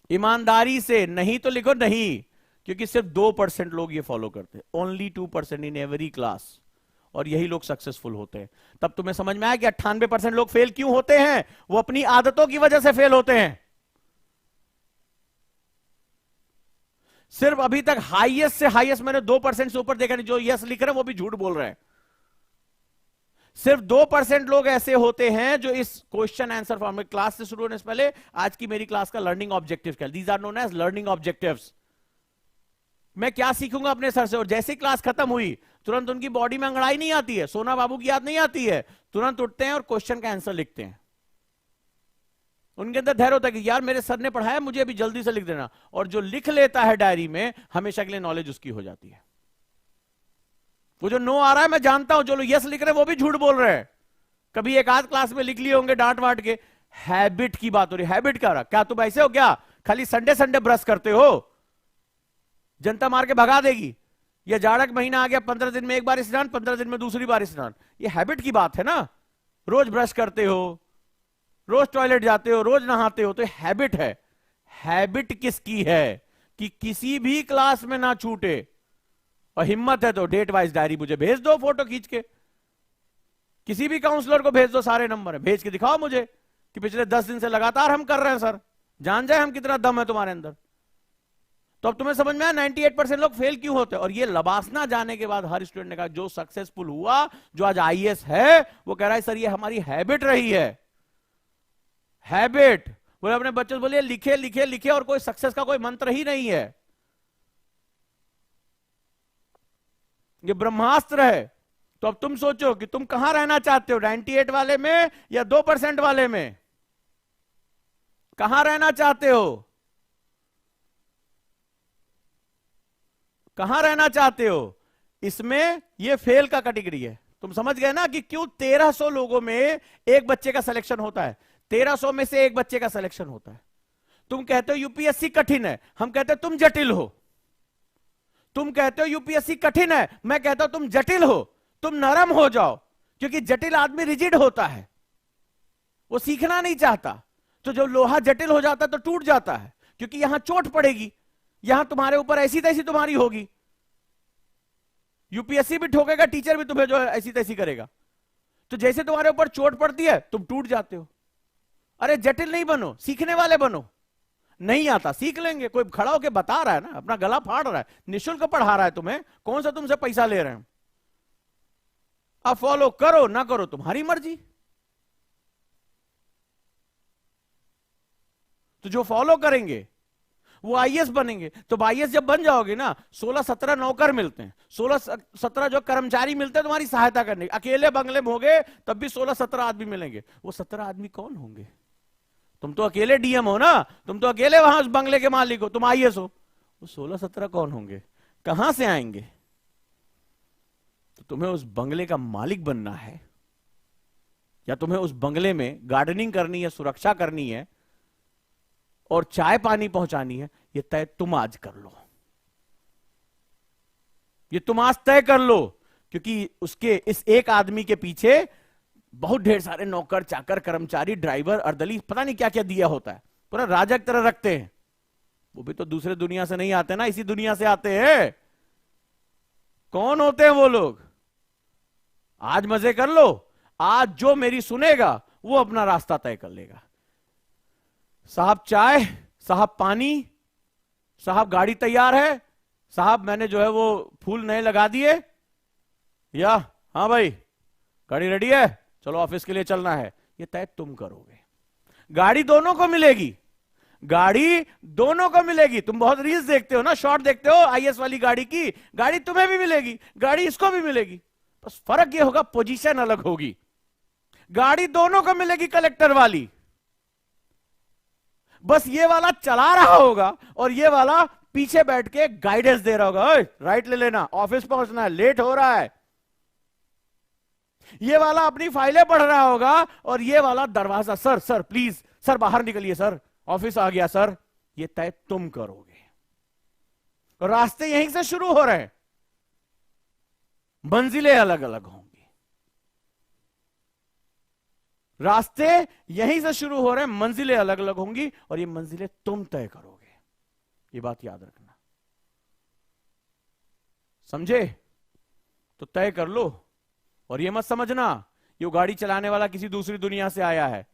ईमानदारी से नहीं तो लिखो नहीं, क्योंकि सिर्फ 2% लोग ये फॉलो करते हैं, ओनली 2% इन एवरी क्लास। और यही लोग सक्सेसफुल होते हैं। तब तुम्हें समझ में आया कि 98% लोग फेल क्यों होते हैं, वो अपनी आदतों की वजह से फेल होते हैं। सिर्फ अभी तक हाईएस्ट से हाईएस्ट मैंने 2% से ऊपर देखा नहीं, जो यस लिख रहे हैं वो भी झूठ बोल रहे हैं। सिर्फ 2% लोग ऐसे होते हैं जो इस क्वेश्चन आंसर फॉर्म में, क्लास से शुरू होने से पहले आज की मेरी क्लास का लर्निंग ऑब्जेक्टिव क्या, these are known as learning objectives. मैं क्या सीखूंगा अपने सर से, और जैसे ही क्लास खत्म हुई तुरंत उनकी बॉडी में अंगड़ाई नहीं आती है, सोना बाबू की याद नहीं आती है, तुरंत उठते हैं और क्वेश्चन का आंसर लिखते हैं। उनके अंदर धैर्य होता है कि यार मेरे सर ने पढ़ाया, मुझे अभी जल्दी से लिख देना, और जो लिख लेता है डायरी में हमेशा के लिए नॉलेज उसकी हो जाती है। वो जो नो आ रहा है मैं जानता हूं, जो लोग यस लिख रहे हैं वो भी झूठ बोल रहे हैं। कभी एक आध क्लास में लिख लिए होंगे डांट वाट के। हैबिट की बात हो रही, हैबिट क्या रहा, क्या तुम ऐसे हो क्या, खाली संडे संडे ब्रश करते हो, जनता मार के भगा देगी, या जाड़क महीना आ गया 15 दिन में एक बार स्नान, 15 दिन में दूसरी बार स्नान, ये हैबिट की बात है ना। रोज ब्रश करते हो, रोज टॉयलेट जाते हो, रोज नहाते हो, तो हैबिट है। हैबिट किसकी है कि किसी भी क्लास में ना छूटे, और हिम्मत है तो डेट वाइज डायरी मुझे भेज दो, फोटो खींच के, किसी भी काउंसलर को भेज दो, सारे नंबर है, भेज के दिखाओ मुझे कि पिछले 10 दिन से लगातार हम कर रहे हैं सर, जान जाए हम कितना दम है तुम्हारे अंदर। तो अब तुम्हें समझ में आया 98% लोग फेल क्यों होते हैं। और ये लबासना जाने के बाद हर स्टूडेंट ने कहा, जो सक्सेसफुल हुआ, जो आज आईएएस है, वो कह रहा है सर ये हमारी हैबिट रही है। हैबिट बोले, अपने बच्चों से बोलिए लिखे लिखे लिखे, और कोई सक्सेस का कोई मंत्र ही नहीं है, ये ब्रह्मास्त्र है। तो अब तुम सोचो कि तुम कहां रहना चाहते हो, 98 वाले में या 2% वाले में, कहां रहना चाहते हो, कहां रहना चाहते हो। इसमें ये फेल का कैटेगरी है। तुम समझ गए ना कि क्यों 1300 लोगों में एक बच्चे का सिलेक्शन होता है, 1300 में से एक बच्चे का सिलेक्शन होता है। तुम कहते हो यूपीएससी कठिन है, हम कहते हो तुम जटिल हो। तुम कहते हो यूपीएससी कठिन है, मैं कहता हूं तुम जटिल हो, तुम नरम हो जाओ, क्योंकि जटिल आदमी रिजिड होता है, वो सीखना नहीं चाहता। तो जब लोहा जटिल हो जाता है तो टूट जाता है, क्योंकि यहां चोट पड़ेगी, यहां तुम्हारे ऊपर ऐसी तैसी तुम्हारी होगी। यूपीएससी भी ठोकेगा, टीचर भी तुम्हें जो है ऐसी तैसी करेगा। तो जैसे तुम्हारे ऊपर चोट पड़ती है तुम टूट जाते हो। अरे जटिल नहीं बनो, सीखने वाले बनो। नहीं आता सीख लेंगे, कोई खड़ा होकर बता रहा है ना, अपना गला फाड़ रहा है, निःशुल्क पढ़ा रहा है तुम्हें, कौन सा तुमसे पैसा ले रहे हैं। अब फॉलो करो ना करो तुम्हारी मर्जी। तो जो फॉलो करेंगे वो आईएएस बनेंगे। तो आईएएस जब बन जाओगे ना, 16-17 नौकर मिलते हैं, 16-17 जो कर्मचारी मिलते हैं तुम्हारी सहायता करने। अकेले बंगले में होगे तब भी 16-17 आदमी मिलेंगे। वो 17 आदमी कौन होंगे, तुम तो अकेले डीएम हो ना, तुम तो अकेले वहां उस बंगले के मालिक हो, तुम आईएएस हो। वो 16-17 कौन होंगे, कहां से आएंगे। तो तुम्हें उस बंगले का मालिक बनना है, या तुम्हें उस बंगले में गार्डनिंग करनी है, सुरक्षा करनी है, और चाय पानी पहुंचानी है, ये तय तुम आज कर लो। ये तुम आज तय कर लो, क्योंकि उसके इस एक आदमी के पीछे बहुत ढेर सारे नौकर चाकर कर्मचारी ड्राइवर अर्दली पता नहीं क्या क्या दिया होता है, पूरा राजा की तरह रखते हैं। वो भी तो दूसरे दुनिया से नहीं आते ना, इसी दुनिया से आते हैं। कौन होते हैं वो लोग। आज मजे कर लो, आज जो मेरी सुनेगा वो अपना रास्ता तय कर लेगा। साहब चाय, साहब पानी, साहब गाड़ी तैयार है, साहब मैंने जो है वो फूल नए लगा दिए, या हाँ भाई गाड़ी रेडी है, चलो ऑफिस के लिए चलना है, ये तय तुम करोगे। गाड़ी दोनों को मिलेगी, गाड़ी दोनों को मिलेगी। तुम बहुत रील्स देखते हो ना, शॉर्ट देखते हो आईएएस वाली गाड़ी की, गाड़ी तुम्हें भी मिलेगी, गाड़ी इसको भी मिलेगी, बस फर्क ये होगा पोजीशन अलग होगी। गाड़ी दोनों को मिलेगी कलेक्टर वाली, बस ये वाला चला रहा होगा और ये वाला पीछे बैठ के गाइडेंस दे रहा होगा, राइट ले लेना, ऑफिस पहुंचना है, लेट हो रहा है। ये वाला अपनी फाइलें पढ़ रहा होगा और ये वाला दरवाजा, सर सर प्लीज सर बाहर निकलिए सर, ऑफिस आ गया सर। ये तय तुम करोगे। रास्ते यहीं से शुरू हो रहे हैं, मंजिलें अलग अलग होंगी। रास्ते यहीं से शुरू हो रहे हैं, मंजिलें अलग अलग होंगी, और ये मंजिलें तुम तय करोगे। ये बात याद रखना, समझे। तो तय कर लो और ये मत समझना ये गाड़ी चलाने वाला किसी दूसरी दुनिया से आया है,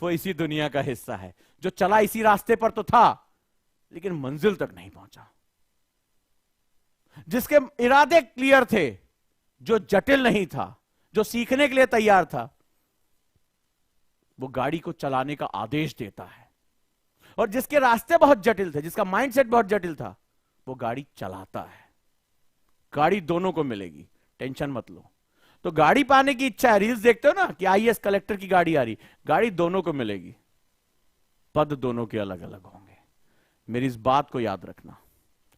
वो इसी दुनिया का हिस्सा है, जो चला इसी रास्ते पर तो था लेकिन मंजिल तक नहीं पहुंचा। जिसके इरादे क्लियर थे, जो जटिल नहीं था, जो सीखने के लिए तैयार था, वो गाड़ी को चलाने का आदेश देता है। और जिसके रास्ते बहुत जटिल थे, जिसका माइंडसेट बहुत जटिल था, वो गाड़ी चलाता है। गाड़ी दोनों को मिलेगी, टेंशन मत लो। तो गाड़ी पाने की इच्छा है, रील्स देखते हो ना कि आईएएस कलेक्टर की गाड़ी आ रही, गाड़ी दोनों को मिलेगी, पद दोनों के अलग अलग होंगे। मेरी इस बात को याद रखना।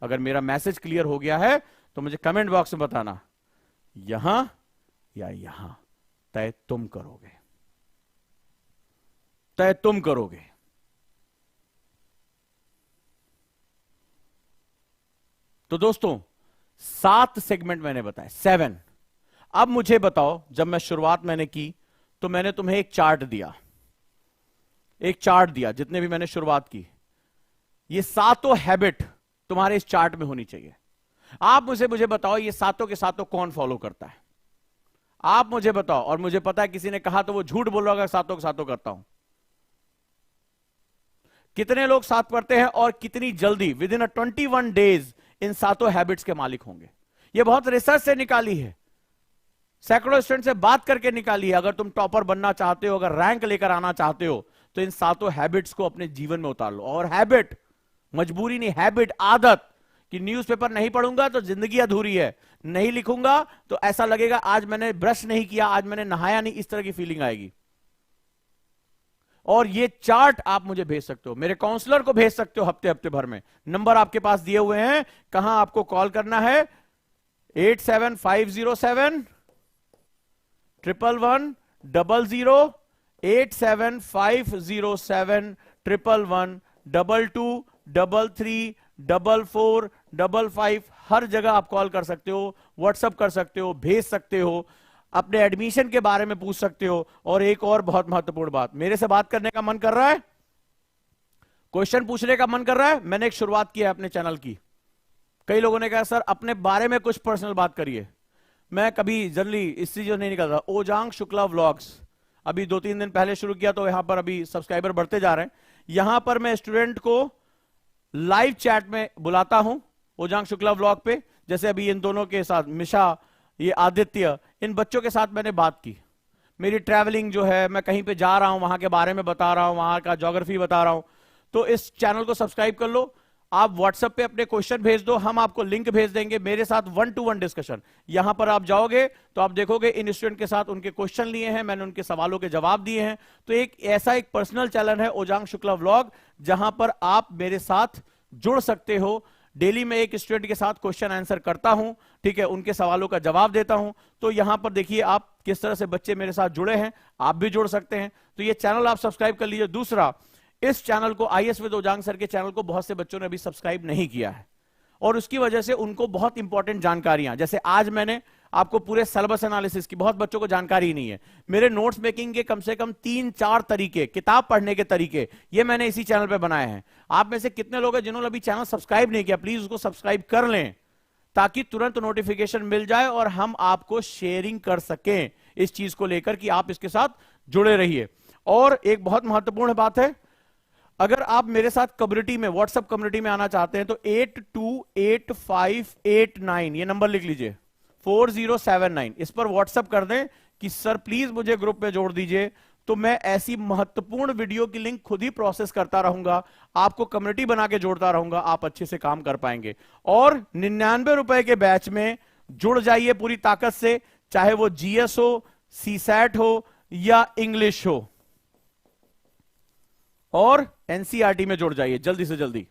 अगर मेरा मैसेज क्लियर हो गया है तो मुझे कमेंट बॉक्स में बताना, यहां या यहां, तय तुम करोगे, तय तुम करोगे। तो दोस्तों 7 सेगमेंट मैंने बताए, 7। अब मुझे बताओ, जब मैं शुरुआत मैंने की तो मैंने तुम्हें एक चार्ट दिया, एक चार्ट दिया, जितने भी मैंने शुरुआत की, ये 7 हैबिट तुम्हारे इस चार्ट में होनी चाहिए। आप मुझे बताओ ये 7 के 7 कौन फॉलो करता है? आप मुझे बताओ। और मुझे पता है किसी ने कहा तो वो झूठ बोल रहा होगा, 7 के 7 करता हूं। कितने लोग 7 करते हैं और कितनी जल्दी, with in 21 days in 7 habits के मालिक होंगे? ये बहुत रिसर्च से निकाली है, सैकड़ों स्टूडेंट से बात करके निकाली है। अगर तुम टॉपर बनना चाहते हो, अगर रैंक लेकर आना चाहते हो, तो इन 7 हैबिट्स को अपने जीवन में उतार लो। और हैबिट मजबूरी नहीं, हैबिट आदत, कि न्यूज़पेपर नहीं पढ़ूंगा तो जिंदगी अधूरी है, नहीं लिखूंगा तो ऐसा लगेगा आज मैंने ब्रश नहीं किया, आज मैंने नहाया नहीं, इस तरह की फीलिंग आएगी। और ये चार्ट आप मुझे भेज सकते हो, मेरे काउंसलर को भेज सकते हो हफ्ते हफ्ते भर में। नंबर आपके पास दिए हुए हैं, कहां आपको कॉल करना है, 87507 111 00, 87507 111 22 33 44 55। हर जगह आप कॉल कर सकते हो, व्हाट्सएप कर सकते हो, भेज सकते हो, अपने एडमिशन के बारे में पूछ सकते हो। और एक और बहुत महत्वपूर्ण बात, मेरे से बात करने का मन कर रहा है, क्वेश्चन पूछने का मन कर रहा है, मैंने एक शुरुआत की है अपने चैनल की। कई लोगों ने कहा सर अपने बारे में कुछ पर्सनल बात करिए। मैं कभी जनरली इससे जो नहीं निकलता, ओजांग शुक्ला व्लॉग्स अभी 2-3 दिन पहले शुरू किया, तो यहां पर अभी सब्सक्राइबर बढ़ते जा रहे हैं। यहां पर मैं स्टूडेंट को लाइव चैट में बुलाता हूं, ओजांग शुक्ला व्लॉग पे। जैसे अभी इन दोनों के साथ, मिशा, ये आदित्य, इन बच्चों के साथ मैंने बात की। मेरी ट्रैवलिंग जो है, मैं कहीं पे जा रहा हूं, वहां के बारे में बता रहा हूं, वहां का ज्योग्राफी बता रहा हूं। तो इस चैनल को सब्सक्राइब कर लो। आप व्हाट्सएप पे अपने क्वेश्चन भेज दो, हम आपको लिंक भेज देंगे, मेरे साथ 1-to-1 डिस्कशन। यहां पर आप जाओगे तो आप देखोगे इन स्टूडेंट के साथ उनके क्वेश्चन लिए हैं, मैंने उनके सवालों के जवाब दिए हैं। तो एक ऐसा एक पर्सनल चैनल है ओजांग शुक्ला व्लॉग, जहां पर आप मेरे साथ जुड़ सकते हो। डेली मैं एक स्टूडेंट के साथ क्वेश्चन आंसर करता हूं, ठीक है, उनके सवालों का जवाब देता हूं। तो यहां पर देखिए आप किस तरह से बच्चे मेरे साथ जुड़े हैं, आप भी जुड़ सकते हैं। तो ये चैनल आप सब्सक्राइब कर लीजिए। दूसरा, इस चैनल को, आईएएस विद ओजांग सर के चैनल को बहुत से बच्चों ने अभी सब्सक्राइब नहीं किया है, और उसकी वजह से उनको बहुत इंपॉर्टेंट जानकारियां, जैसे आज मैंने आपको पूरे सिलेबस एनालिसिस की, बहुत बच्चों को जानकारी ही नहीं है। मेरे नोट्स मेकिंग के कम से कम 3-4 तरीके, किताब पढ़ने के तरीके, ये मैंने इसी चैनल पे बनाए हैं। आप में से कितने लोग हैं जिन्होंने अभी चैनल सब्सक्राइब नहीं किया? प्लीज उसको सब्सक्राइब कर लें, ताकि तुरंत नोटिफिकेशन मिल जाए और हम आपको शेयरिंग कर सकें इस चीज को लेकर कि आप इसके साथ जुड़े रहिए। और एक बहुत महत्वपूर्ण बात है, अगर आप मेरे साथ कम्युनिटी में, व्हाट्सएप कम्युनिटी में आना चाहते हैं तो 828589, ये नंबर लिख लीजिए, 4079, इस पर व्हाट्सएप कर दें कि सर प्लीज मुझे ग्रुप में जोड़ दीजिए। तो मैं ऐसी महत्वपूर्ण वीडियो की लिंक खुद ही प्रोसेस करता रहूंगा, आपको कम्युनिटी बना के जोड़ता रहूंगा, आप अच्छे से काम कर पाएंगे। और 99 रुपए के बैच में जुड़ जाइए पूरी ताकत से, चाहे वो जीएस हो, सीसैट हो या इंग्लिश हो, और एनसीईआरटी में जुड़ जाइए जल्दी से जल्दी।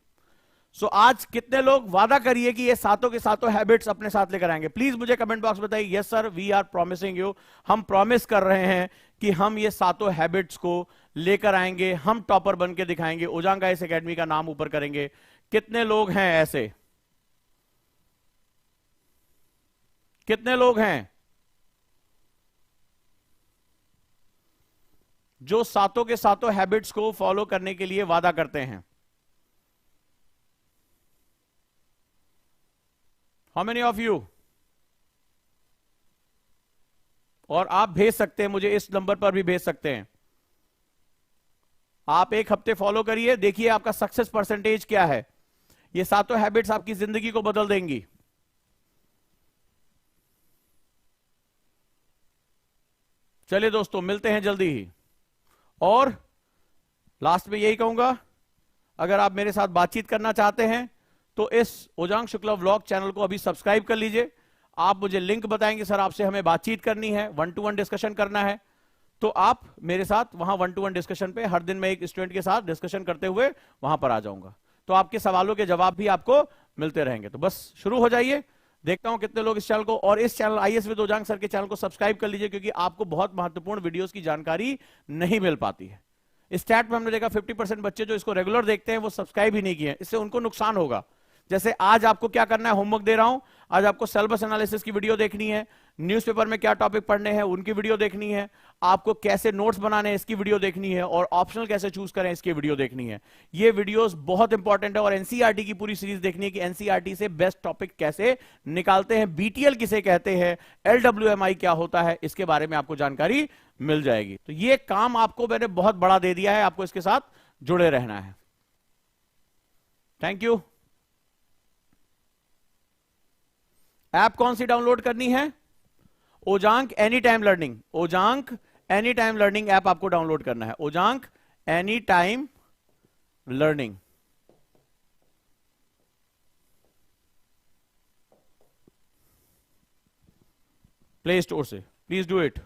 सो आज कितने लोग वादा करिए कि ये 7 के 7 हैबिट्स अपने साथ लेकर आएंगे? प्लीज मुझे कमेंट बॉक्स में बताइए, yes sir we are promising you, हम प्रॉमिस कर रहे हैं कि हम ये 7 हैबिट्स को लेकर आएंगे, हम टॉपर बन के दिखाएंगे, ओजांग आईएएस एकेडमी का नाम ऊपर करेंगे। कितने लोग हैं ऐसे? कितने लोग हैं जो 7 के 7 हैबिट्स को फॉलो करने के लिए वादा करते हैं? How many of you? और आप भेज सकते हैं मुझे, इस नंबर पर भी भेज सकते हैं। आप एक हफ्ते फॉलो करिए, देखिए आपका सक्सेस परसेंटेज क्या है। ये सातों हैबिट्स आपकी जिंदगी को बदल देंगी। चलिए दोस्तों, मिलते हैं जल्दी ही। और लास्ट में यही कहूंगा, अगर आप मेरे साथ बातचीत करना चाहते हैं तो इस ओजांग शुक्ला व्लॉग चैनल को अभी सब्सक्राइब कर लीजिए। आप मुझे लिंक बताएंगे, सर आपसे हमें बातचीत करनी है, 1-to-1 डिस्कशन करना है, तो आप मेरे साथ वहां 1-to-1 डिस्कशन पे, हर दिन मैं एक स्टूडेंट के साथ डिस्कशन करते हुए वहां पर आ जाऊंगा। तो आपके सवालों के जवाब भी आपको मिलते रहेंगे। तो बस शुरू हो जाइए, देखता हूं कितने लोग इस चैनल को, और इस चैनल आईएएस विद ओजांग सर के चैनल को सब्सक्राइब कर लीजिए, क्योंकि आपको बहुत महत्वपूर्ण वीडियोस की जानकारी नहीं मिल पाती है। स्टैट में हमने देखा 50% बच्चे जो इसको रेगुलर देखते हैं वो सब्सक्राइब ही नहीं किए हैं, इससे उनको नुकसान होगा। जैसे आज आपको क्या करना है, होमवर्क दे रहा हूं, आज आपको सिलेबस एनालिसिस की वीडियो देखनी है, न्यूज़पेपर में क्या टॉपिक पढ़ने हैं उनकी वीडियो देखनी है, आपको कैसे नोट्स बनाने हैं इसकी वीडियो देखनी है, और ऑप्शनल कैसे चूज करें इसकी वीडियो देखनी है। ये वीडियोस बहुत इंपॉर्टेंट है, और एनसीईआरटी की पूरी सीरीज देखनी है कि एनसीईआरटी से बेस्ट टॉपिक कैसे निकालते हैं, बीटीएल किसे कहते हैं, एलडब्ल्यूएमआई क्या होता है, इसके बारे में आपको जानकारी मिल जाएगी। तो ये काम आपको मैंने बहुत बड़ा दे दिया है, आपको इसके साथ जुड़े रहना है। Thank you. ऐप कौन सी डाउनलोड करनी है? Ojaank any time learning, Ojaank any time learning app आपको डाउनलोड करना है। Ojaank any time learning, play store से, प्लीज डू इट।